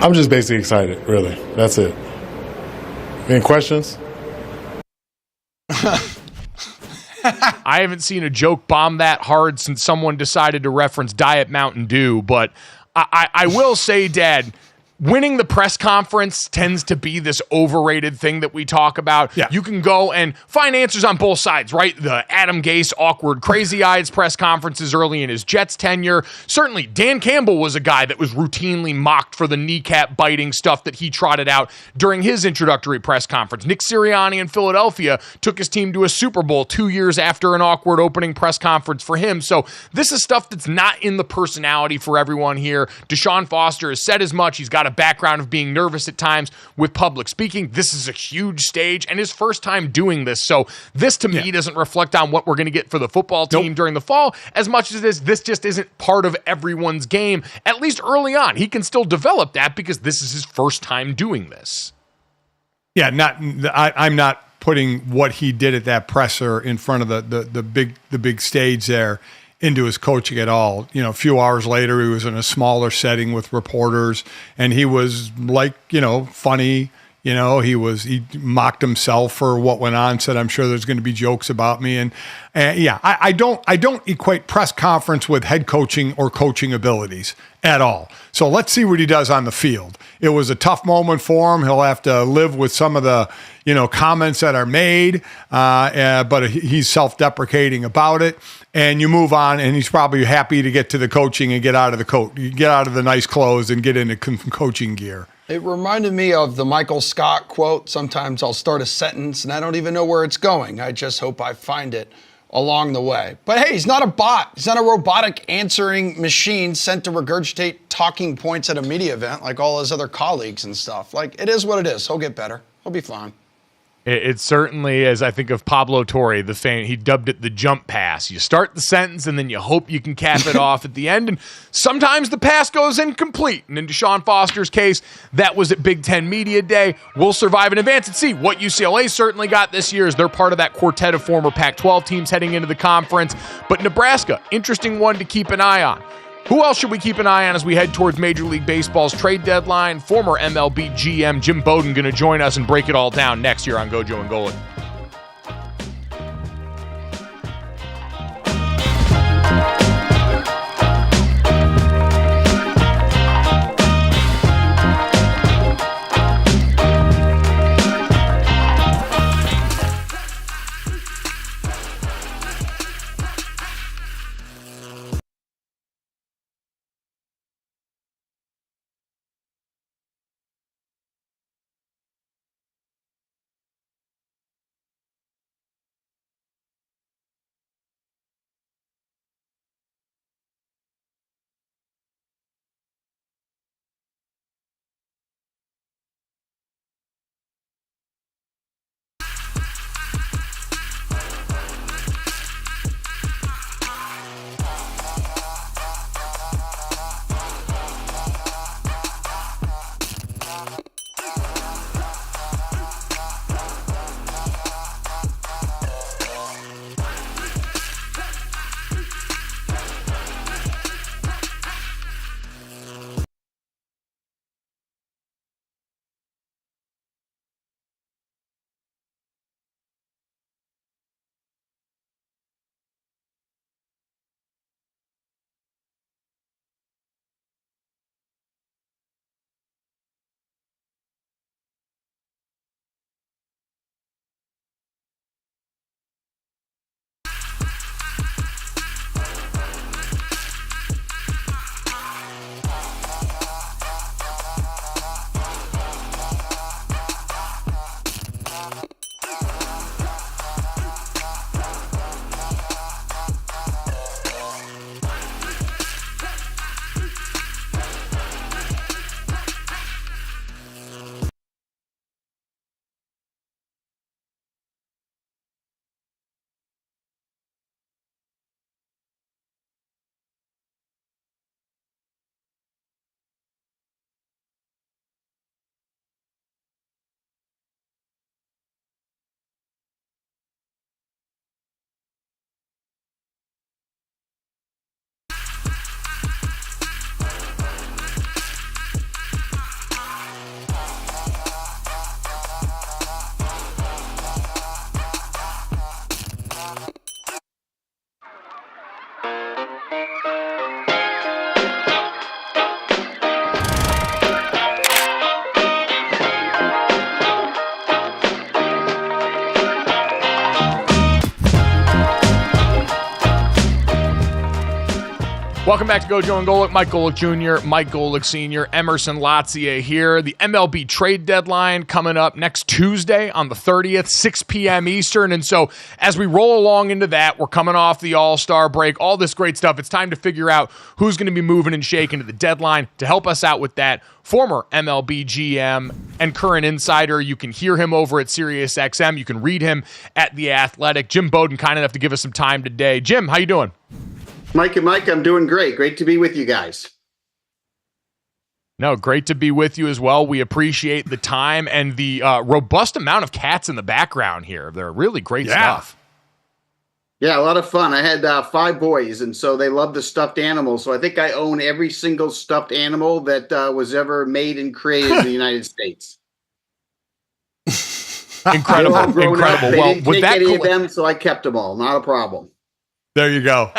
I'm just basically excited, really. That's it. Any questions? I haven't seen a joke bomb that hard since someone decided to reference Diet Mountain Dew, but I will say, Dad, winning the press conference tends to be this overrated thing that we talk about. Yeah. You can go and find answers on both sides, right? The Adam Gase awkward, crazy-eyed press conferences early in his Jets tenure. Certainly, Dan Campbell was a guy that was routinely mocked for the kneecap-biting stuff that he trotted out during his introductory press conference. Nick Sirianni in Philadelphia took his team to a Super Bowl 2 years after an awkward opening press conference for him. So this is stuff that's not in the personality for everyone here. Deshaun Foster has said as much. He's got a background of being nervous at times with public speaking. This is a huge stage and his first time doing this. So this to me doesn't reflect on what we're going to get for the football team during the fall as much as this just isn't part of everyone's game, at least early on. He can still develop that because this is his first time doing this. Yeah, I'm not putting what he did at that presser in front of the big stage there into his coaching at all. You know, a few hours later, he was in a smaller setting with reporters, and he was like, funny, He mocked himself for what went on, said, I'm sure there's going to be jokes about me. And I don't equate press conference with head coaching or coaching abilities at all. So let's see what he does on the field. It was a tough moment for him. He'll have to live with some of the, comments that are made, but he's self-deprecating about it. And you move on, and he's probably happy to get to the coaching and get out of the nice clothes and get into coaching gear. It reminded me of the Michael Scott quote, sometimes I'll start a sentence and I don't even know where it's going. I just hope I find it along the way. But hey, he's not a bot. He's not a robotic answering machine sent to regurgitate talking points at a media event like all his other colleagues and stuff. Like, it is what it is. He'll get better. He'll be fine. It certainly is. I think of Pablo Torre, the fan. He dubbed it the jump pass. You start the sentence, and then you hope you can cap it off at the end. And sometimes the pass goes incomplete. And in Deshaun Foster's case, that was at Big Ten Media Day. We'll survive and advance and see what UCLA certainly got this year, as they're part of that quartet of former Pac-12 teams heading into the conference. But Nebraska, interesting one to keep an eye on. Who else should we keep an eye on as we head towards Major League Baseball's trade deadline? Former MLB GM Jim Bowden going to join us and break it all down next year on GoJo and Golic. Welcome back to GoJo and Golic. Mike Golic Jr., Mike Golic Sr., Emerson Latzia here. The MLB trade deadline coming up next Tuesday on the 30th, 6 p.m. Eastern. And so as we roll along into that, we're coming off the All-Star break, all this great stuff. It's time to figure out who's going to be moving and shaking to the deadline. To help us out with that, former MLB GM and current insider. You can hear him over at SiriusXM. You can read him at The Athletic. Jim Bowden, kind enough to give us some time today. Jim, how you doing? Mike and Mike, I'm doing great. Great to be with you guys. No, great to be with you as well. We appreciate the time and the robust amount of cats in the background here. They're really great stuff. Yeah, a lot of fun. I had 5 boys, and so they love the stuffed animals. So I think I own every single stuffed animal that was ever made and created in the United States. Incredible. They're all grown up. Incredible. They Well, didn't with take that any of them, so I kept them all. Not a problem. There you go.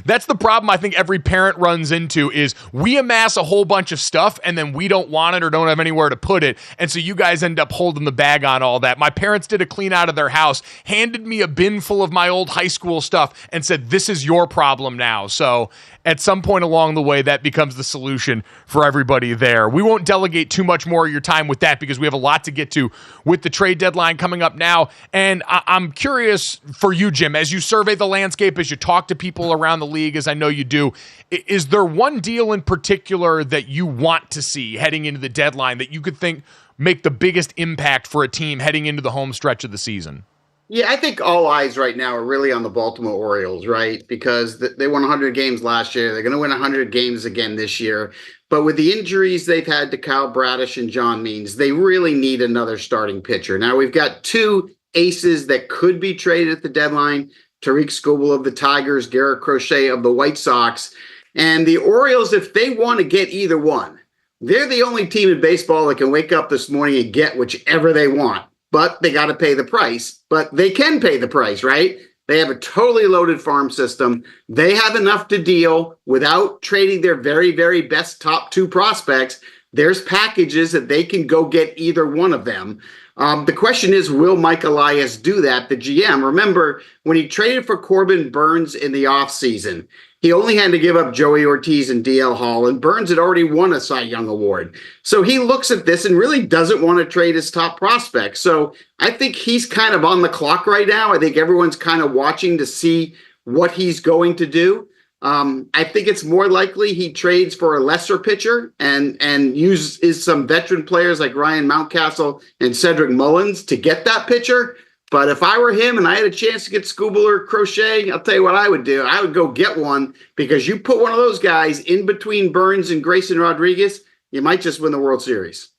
That's the problem I think every parent runs into is we amass a whole bunch of stuff and then we don't want it or don't have anywhere to put it. And so you guys end up holding the bag on all that. My parents did a clean out of their house, handed me a bin full of my old high school stuff and said, this is your problem now. So at some point along the way, that becomes the solution for everybody there. We won't delegate too much more of your time with that because we have a lot to get to with the trade deadline coming up now. And I'm curious for you, Jim, as you survey the landscape, as you talk to people around the league, as I know you do, is there one deal in particular that you want to see heading into the deadline that you could think make the biggest impact for a team heading into the home stretch of the season? Yeah, I think all eyes right now are really on the Baltimore Orioles, right? Because they won 100 games last year. They're going to win 100 games again this year. But with the injuries they've had to Kyle Bradish and John Means, they really need another starting pitcher. Now, we've got two aces that could be traded at the deadline. Tariq Skubal of the Tigers, Garrett Crochet of the White Sox. And the Orioles, if they want to get either one, they're the only team in baseball that can wake up this morning and get whichever they want. But they got to pay the price. But they can pay the price, right? They have a totally loaded farm system. They have enough to deal without trading their very, very best top two prospects. There's packages that they can go get either one of them. The question is, will Mike Elias do that, the GM? Remember, when he traded for Corbin Burns in the offseason, he only had to give up Joey Ortiz and DL Hall, and Burns had already won a Cy Young Award. So he looks at this and really doesn't want to trade his top prospects. So I think he's kind of on the clock right now. I think everyone's kind of watching to see what he's going to do. I think it's more likely he trades for a lesser pitcher and uses some veteran players like Ryan Mountcastle and Cedric Mullins to get that pitcher. But if I were him and I had a chance to get Skubal or Crochet, I'll tell you what I would do. I would go get one, because you put one of those guys in between Burns and Grayson Rodriguez, you might just win the World Series.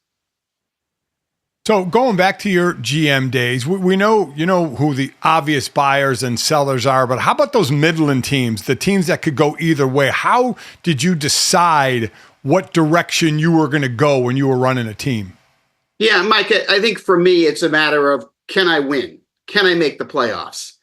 So going back to your GM days, we know, you know, who the obvious buyers and sellers are, but how about those Midland teams, the teams that could go either way? How did you decide what direction you were going to go when you were running a team? Yeah, Mike, I think for me, it's a matter of, can I win? Can I make the playoffs?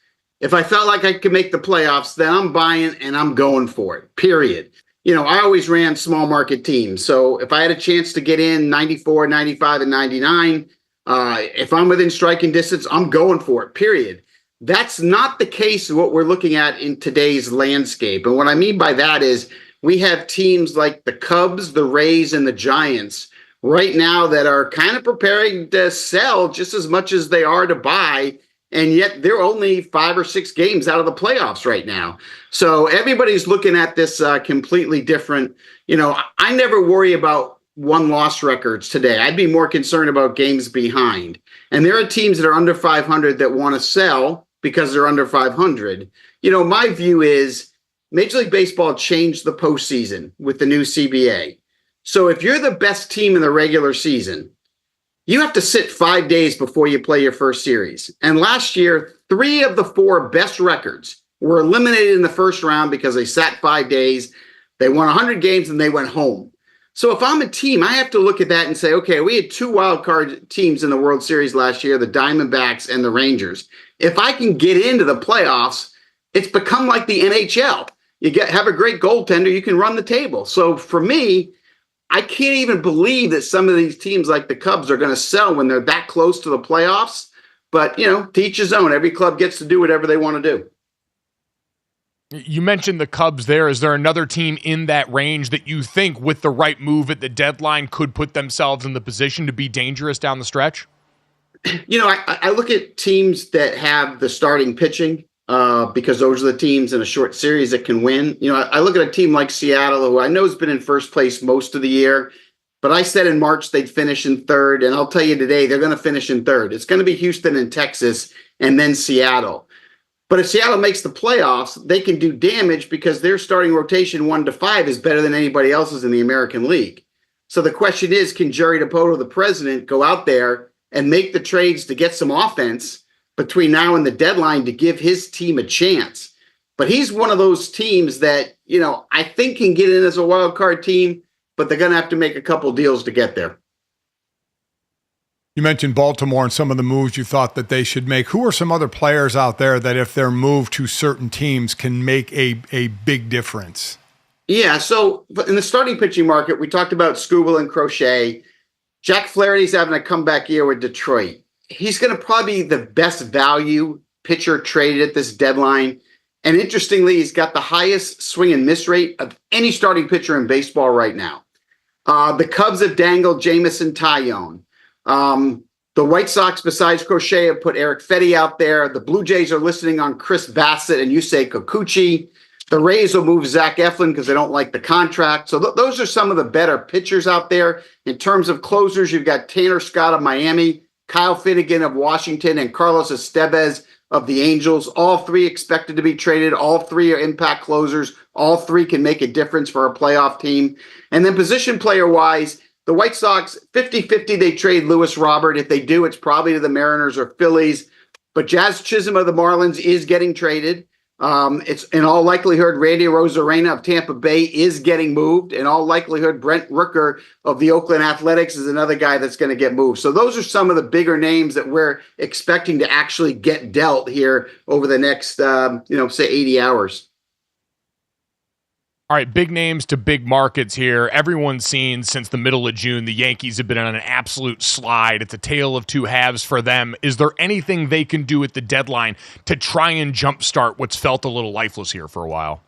If I felt like I could make the playoffs, then I'm buying and I'm going for it, period. You know, I always ran small market teams. So if I had a chance to get in 94, 95, and 99, if I'm within striking distance, I'm going for it, period. That's not the case of what we're looking at in today's landscape. And what I mean by that is we have teams like the Cubs, the Rays, and the Giants right now that are kind of preparing to sell just as much as they are to buy. And yet they're only 5 or 6 games out of the playoffs right now. So everybody's looking at this completely different. You know, I never worry about one-loss records today. I'd be more concerned about games behind. And there are teams that are under 500 that want to sell because they're under 500. You know, my view is Major League Baseball changed the postseason with the new CBA. So if you're the best team in the regular season, you have to sit 5 days before you play your first series. And last year, 3 of the 4 best records were eliminated in the first round because they sat 5 days. They won 100 games and they went home. So if I'm a team, I have to look at that and say, okay, we had 2 wild card teams in the World Series last year, the Diamondbacks and the Rangers. If I can get into the playoffs, it's become like the NHL. Have a great goaltender, you can run the table. So for me, I can't even believe that some of these teams like the Cubs are going to sell when they're that close to the playoffs. But, you know, to each his own. Every club gets to do whatever they want to do. You mentioned the Cubs there. Is there another team in that range that you think with the right move at the deadline could put themselves in the position to be dangerous down the stretch? You know, I look at teams that have the starting pitching because those are the teams in a short series that can win. You know, I look at a team like Seattle, who I know has been in first place most of the year, but I said in March they'd finish in third, and I'll tell you today they're going to finish in third. It's going to be Houston and Texas and then Seattle. But if Seattle makes the playoffs, they can do damage because their starting rotation 1 to 5 is better than anybody else's in the American League. So the question is, can Jerry DiPoto, the president, go out there and make the trades to get some offense between now and the deadline to give his team a chance? But he's one of those teams that, you know, I think can get in as a wild card team, but they're going to have to make a couple deals to get there. You mentioned Baltimore and some of the moves you thought that they should make. Who are some other players out there that if they're moved to certain teams can make a big difference? Yeah, so in the starting pitching market, we talked about Skubal and Crochet. Jack Flaherty's having a comeback year with Detroit. He's going to probably be the best value pitcher traded at this deadline. And interestingly, he's got the highest swing and miss rate of any starting pitcher in baseball right now. The Cubs have dangled Jamison Tyone. The White Sox, besides Crochet, have put Eric Fetty out there. The Blue Jays are listening on Chris Bassett and Yusei Kikuchi. The Rays will move Zach Eflin because they don't like the contract. So those are some of the better pitchers out there. In terms of closers, you've got Tanner Scott of Miami, Kyle Finnegan of Washington, and Carlos Estevez of the Angels. All three expected to be traded. All three are impact closers. All three can make a difference for a playoff team. And then position player-wise, the White Sox, 50-50, they trade Lewis Robert. If they do, it's probably to the Mariners or Phillies. But Jazz Chisholm of the Marlins is getting traded. It's in all likelihood, Randy Rosarena of Tampa Bay is getting moved. In all likelihood, Brent Rooker of the Oakland Athletics is another guy that's going to get moved. So those are some of the bigger names that we're expecting to actually get dealt here over the next, say 80 hours. All right, big names to big markets here. Everyone's seen since the middle of June, the Yankees have been on an absolute slide. It's a tale of two halves for them. Is there anything they can do at the deadline to try and jumpstart what's felt a little lifeless here for a while?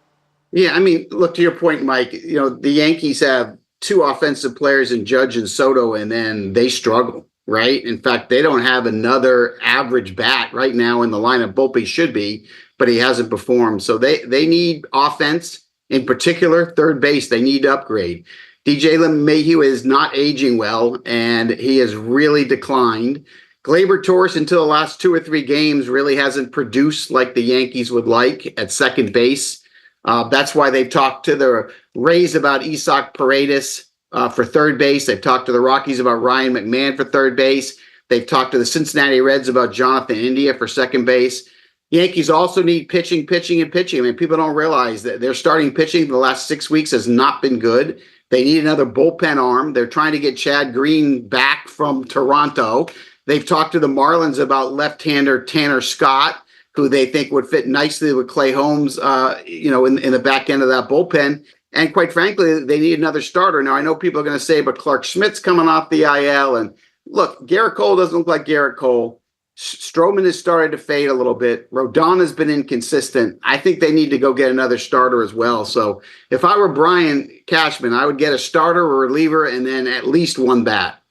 Yeah, I mean, look, to your point, Mike, the Yankees have two offensive players in Judge and Soto, and then they struggle, right? In fact, they don't have another average bat right now in the lineup. Volpe should be, but he hasn't performed. So they need offense. In particular, third base, they need to upgrade. DJ LeMahieu is not aging well, and he has really declined. Gleyber Torres, until the last 2 or 3 games, really hasn't produced like the Yankees would like at second base. That's why they've talked to the Rays about Isaac Paredes for third base. They've talked to the Rockies about Ryan McMahon for third base. They've talked to the Cincinnati Reds about Jonathan India for second base. Yankees also need pitching. I mean, people don't realize that their starting pitching the last 6 weeks has not been good. They need another bullpen arm. They're trying to get Chad Green back from Toronto. They've talked to the Marlins about left-hander Tanner Scott, who they think would fit nicely with Clay Holmes, in the back end of that bullpen. And quite frankly, they need another starter. Now, I know people are going to say, but Clark Schmidt's coming off the IL. And look, Garrett Cole doesn't look like Garrett Cole. Stroman has started to fade a little bit. Rodon has been inconsistent. I think they need to go get another starter as well. So if I were Brian Cashman, I would get a starter or reliever and then at least one bat.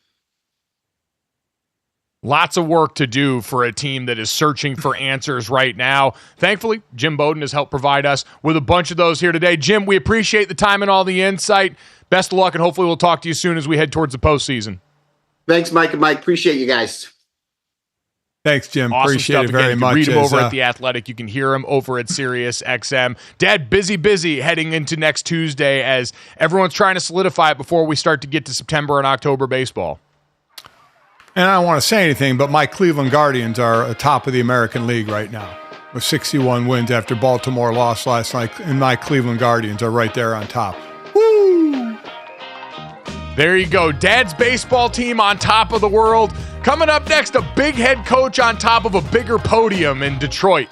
Lots of work to do for a team that is searching for answers right now. Thankfully, Jim Bowden has helped provide us with a bunch of those here today. Jim, we appreciate the time and all the insight. Best of luck, and hopefully we'll talk to you soon as we head towards the postseason. Thanks, Mike and Mike. Appreciate you guys. Thanks, Jim. Awesome Appreciate stuff. it very Again, much. You can read him over at The Athletic. You can hear him over at Sirius XM. Dad, busy heading into next Tuesday as everyone's trying to solidify it before we start to get to September and October baseball. And I don't want to say anything, but my Cleveland Guardians are atop of the American League right now with 61 wins after Baltimore lost last night, and my Cleveland Guardians are right there on top. Woo! There you go. Dad's baseball team on top of the world. Coming up next, a big head coach on top of a bigger podium in Detroit.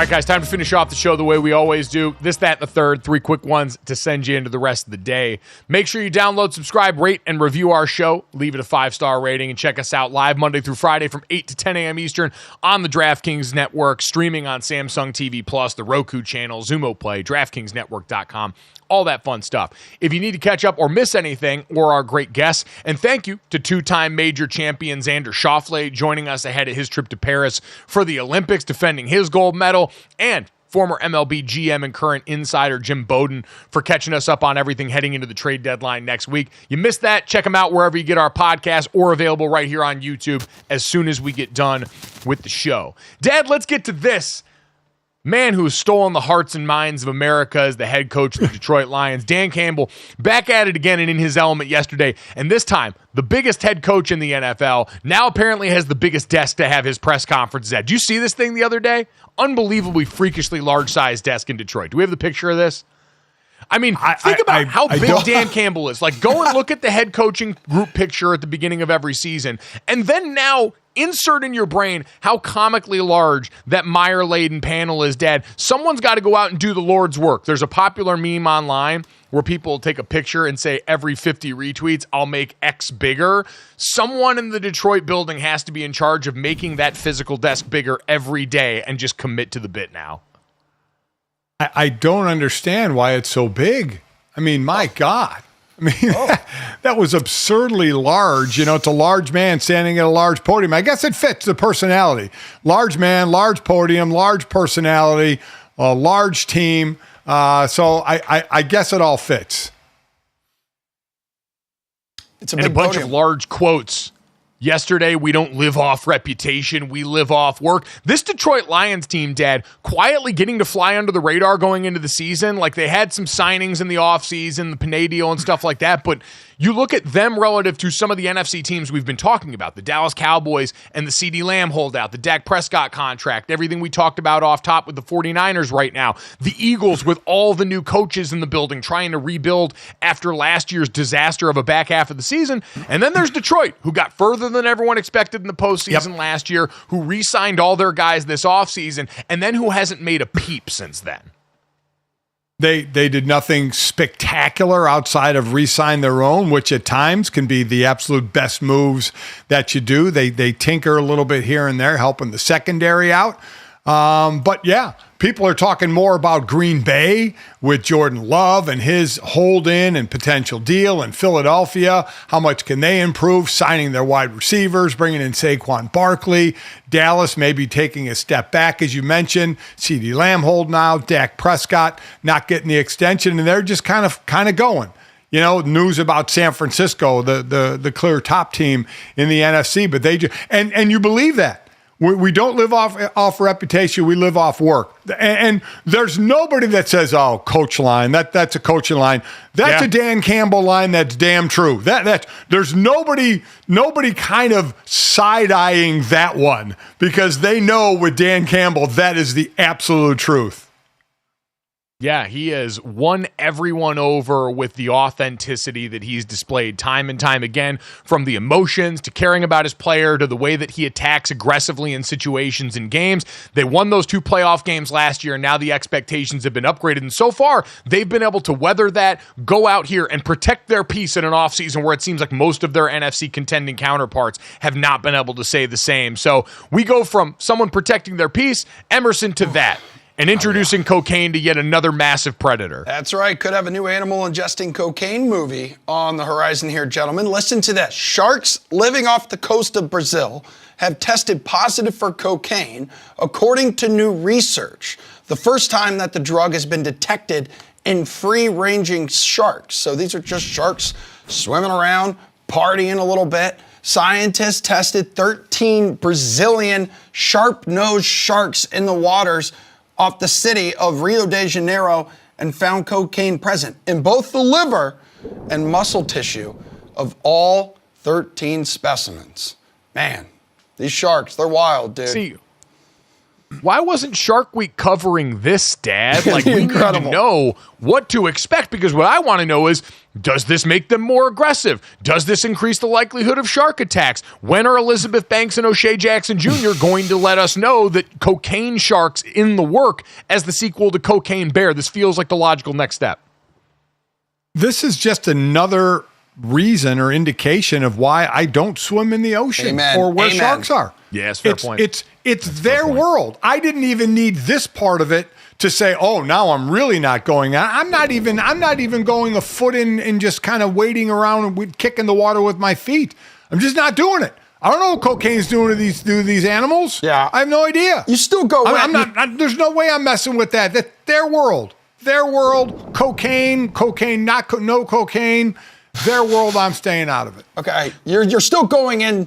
All right, guys, time to finish off the show the way we always do. This, that, and the third. 3 quick ones to send you into the rest of the day. Make sure you download, subscribe, rate, and review our show. Leave it a 5-star rating and check us out live Monday through Friday from 8 to 10 a.m. Eastern on the DraftKings Network, streaming on Samsung TV Plus, the Roku channel, Xumo Play, DraftKingsNetwork.com. All that fun stuff. If you need to catch up or miss anything, or our great guests, and thank you to 2-time major champion Xander Schauffele joining us ahead of his trip to Paris for the Olympics, defending his gold medal, and former MLB GM and current insider Jim Bowden for catching us up on everything heading into the trade deadline next week. You missed that? Check them out wherever you get our podcast or available right here on YouTube as soon as we get done with the show. Dad, let's get to this. Man who has stolen the hearts and minds of America as the head coach of the Detroit Lions, Dan Campbell, back at it again and in his element yesterday. And this time, the biggest head coach in the NFL now apparently has the biggest desk to have his press conferences at. Did you see this thing the other day? Unbelievably freakishly large-sized desk in Detroit. Do we have the picture of this? I mean, think about how big Dan Campbell is. Like, go and look at the head coaching group picture at the beginning of every season. And then now insert in your brain how comically large that Meyer-laden panel is, Dad. Someone's got to go out and do the Lord's work. There's a popular meme online where people take a picture and say, every 50 retweets, I'll make X bigger. Someone in the Detroit building has to be in charge of making that physical desk bigger every day and just commit to the bit now. I don't understand why it's so big. I mean, my God. I mean, that was absurdly large. You know, it's a large man standing at a large podium. I guess it fits the personality. Large man, large podium, large personality, a large team. So I guess it all fits. It's a bunch of large quotes. Yesterday, we don't live off reputation, we live off work. This Detroit Lions team, Dad, quietly getting to fly under the radar going into the season. Like, they had some signings in the offseason, the Panay deal and stuff like that, but you look at them relative to some of the NFC teams we've been talking about, the Dallas Cowboys and the CeeDee Lamb holdout, the Dak Prescott contract, everything we talked about off top with the 49ers right now, the Eagles with all the new coaches in the building trying to rebuild after last year's disaster of a back half of the season. And then there's Detroit, who got further than everyone expected in the postseason last year, who re-signed all their guys this offseason, and then who hasn't made a peep since then. They did nothing spectacular outside of re-sign their own, which at times can be the absolute best moves that you do. They tinker a little bit here and there, helping the secondary out. But yeah, people are talking more about Green Bay with Jordan Love and his hold-in and potential deal, and Philadelphia. How much can they improve? Signing their wide receivers, bringing in Saquon Barkley. Dallas maybe taking a step back, as you mentioned. CeeDee Lamb holding out. Dak Prescott not getting the extension, and they're just kind of going. You know, news about San Francisco, the clear top team in the NFC, but they just and you believe that. We don't live off reputation. We live off work. And there's nobody that says, "Oh, coach line. That's a coaching line." That's a Dan Campbell line. That's damn true. There's nobody kind of side-eyeing that one, because they know with Dan Campbell that is the absolute truth. Yeah, he has won everyone over with the authenticity that he's displayed time and time again, from the emotions to caring about his player to the way that he attacks aggressively in situations and games. They won those 2 playoff games last year, and now the expectations have been upgraded. And so far, they've been able to weather that, go out here and protect their peace in an offseason where it seems like most of their NFC contending counterparts have not been able to say the same. So we go from someone protecting their peace, Emerson, to that. And introducing cocaine to yet another massive predator. That's right. Could have a new animal ingesting cocaine movie on the horizon here, gentlemen. Listen to this. Sharks living off the coast of Brazil have tested positive for cocaine, according to new research. The first time that the drug has been detected in free-ranging sharks. So these are just sharks swimming around, partying a little bit. Scientists tested 13 Brazilian sharp-nosed sharks in the waters off the city of Rio de Janeiro and found cocaine present in both the liver and muscle tissue of all 13 specimens. Man, these sharks, they're wild, dude. See, why wasn't Shark Week covering this, Dad? Like, we need to know what to expect, because what I want to know is, does this make them more aggressive? Does this increase the likelihood of shark attacks? When are Elizabeth Banks and O'Shea Jackson Jr. going to let us know that Cocaine Shark's in the work as the sequel to Cocaine Bear? This feels like the logical next step. This is just another reason or indication of why I don't swim in the ocean or where sharks are. Yeah, it's fair point. It's their world. I didn't even need this part of it to say, oh, now I'm really not going out. I'm not even going a foot in and just kind of wading around and kicking the water with my feet. I'm just not doing it. I don't know what cocaine's doing to these animals. Yeah. I have no idea. You still go. There's no way I'm messing with that. That's their world. Their world. Cocaine, no cocaine. Their world, I'm staying out of it. Okay, you're still going in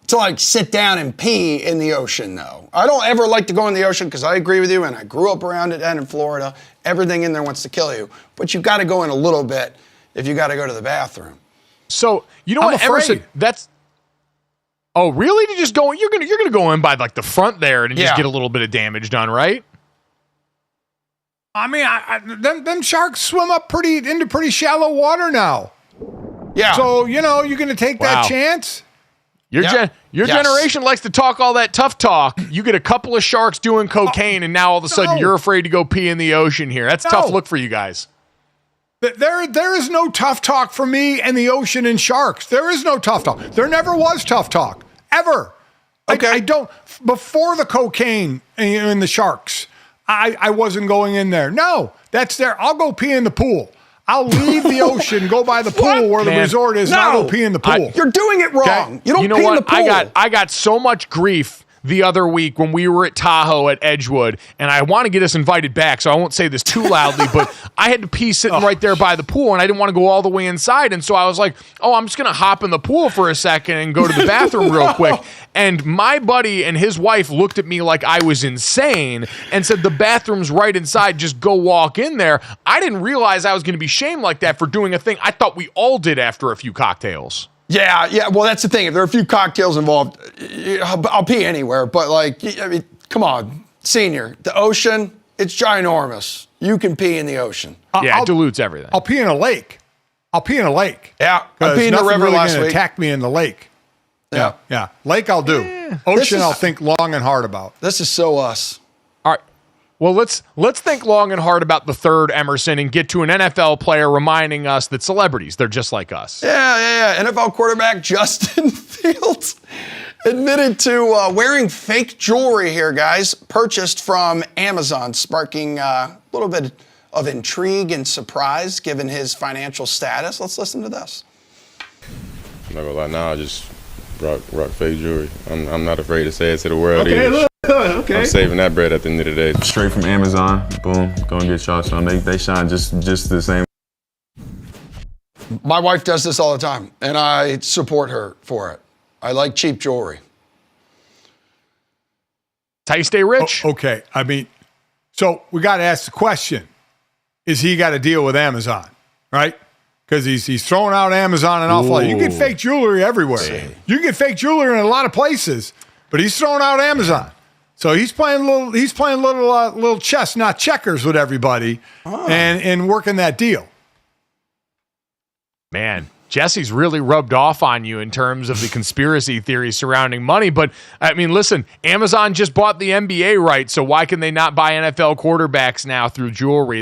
to like sit down and pee in the ocean, though. I don't ever like to go in the ocean because I agree with you, and I grew up around it and in Florida. Everything in there wants to kill you, but you got to go in a little bit if you got to go to the bathroom. So you know what, Emerson? That's really? To just go? You're gonna go in by like the front there and just get a little bit of damage done, right? I mean, them sharks swim up into pretty shallow water now. Yeah. So, you're going to take that chance? Your generation likes to talk all that tough talk. You get a couple of sharks doing cocaine, and now all of a sudden you're afraid to go pee in the ocean here. That's a tough look for you guys. There is no tough talk for me and the ocean and sharks. There is no tough talk. There never was tough talk. Ever. Okay. I don't. Before the cocaine and the sharks, I wasn't going in there. No, that's there. I'll go pee in the pool. I'll leave the ocean, go by the pool where the resort is, and I'll go pee in the pool. You're doing it wrong. You don't know pee what? in the pool. I got so much grief the other week when we were at Tahoe at Edgewood, and I want to get us invited back, so I won't say this too loudly, but I had to pee sitting right there by the pool, and I didn't want to go all the way inside, and so I was like, I'm just going to hop in the pool for a second and go to the bathroom real quick. And my buddy and his wife looked at me like I was insane and said, the bathroom's right inside, just go walk in there. I didn't realize I was going to be shamed like that for doing a thing I thought we all did after a few cocktails. Yeah. Well, that's the thing. If there are a few cocktails involved, I'll pee anywhere. But, come on, senior. The ocean, it's ginormous. You can pee in the ocean. It dilutes everything. I'll pee in a lake. Yeah, I peed in the river last week. Attack me in the lake. Yeah. Lake I'll do. Ocean I'll think long and hard about. This is so us. All right. Well, let's think long and hard about the third, Emerson, and get to an NFL player reminding us that celebrities, they're just like us. Yeah. NFL quarterback Justin Fields admitted to wearing fake jewelry here, guys, purchased from Amazon, sparking a little bit of intrigue and surprise given his financial status. Let's listen to this. I'm not gonna lie, now I just rock fake jewelry. I'm not afraid to say it to the world. Okay, either. Okay. I'm saving that bread at the end of the day. Straight from Amazon, boom, go and get y'all some. They shine just the same. My wife does this all the time, and I support her for it. I like cheap jewelry. It's how you stay rich. Okay, I mean, so we got to ask the question: is he got to deal with Amazon, right? Because he's throwing out Amazon an awful lot. You get fake jewelry everywhere. You get fake jewelry in a lot of places, but he's throwing out Amazon. So he's playing little chess, not checkers, with everybody, and working that deal. Man, Jesse's really rubbed off on you in terms of the conspiracy theories surrounding money. But, I mean, listen, Amazon just bought the NBA rights, so why can they not buy NFL quarterbacks now through jewelry?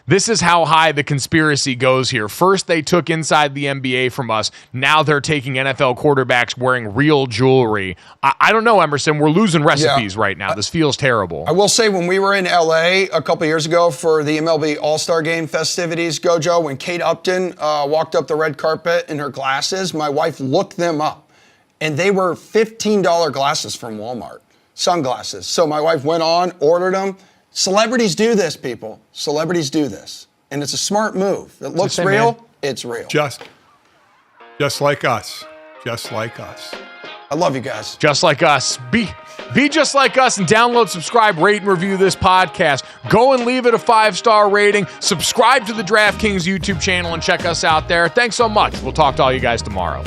This is how high the conspiracy goes here. First, they took inside the NBA from us. Now they're taking NFL quarterbacks wearing real jewelry. I don't know, Emerson. We're losing recipes right now. This feels terrible. I will say, when we were in LA a couple years ago for the MLB All-Star Game festivities, GoJo, when Kate Upton walked up the red carpet in her glasses, my wife looked them up, and they were $15 glasses from Walmart, sunglasses. So my wife went on, ordered them. Celebrities do this, people. Celebrities do this. And it's a smart move. It looks real. Man. It's real. Just like us. Just like us. I love you guys. Just like us. Be just like us and download, subscribe, rate, and review this podcast. Go and leave it a 5-star rating. Subscribe to the DraftKings YouTube channel and check us out there. Thanks so much. We'll talk to all you guys tomorrow.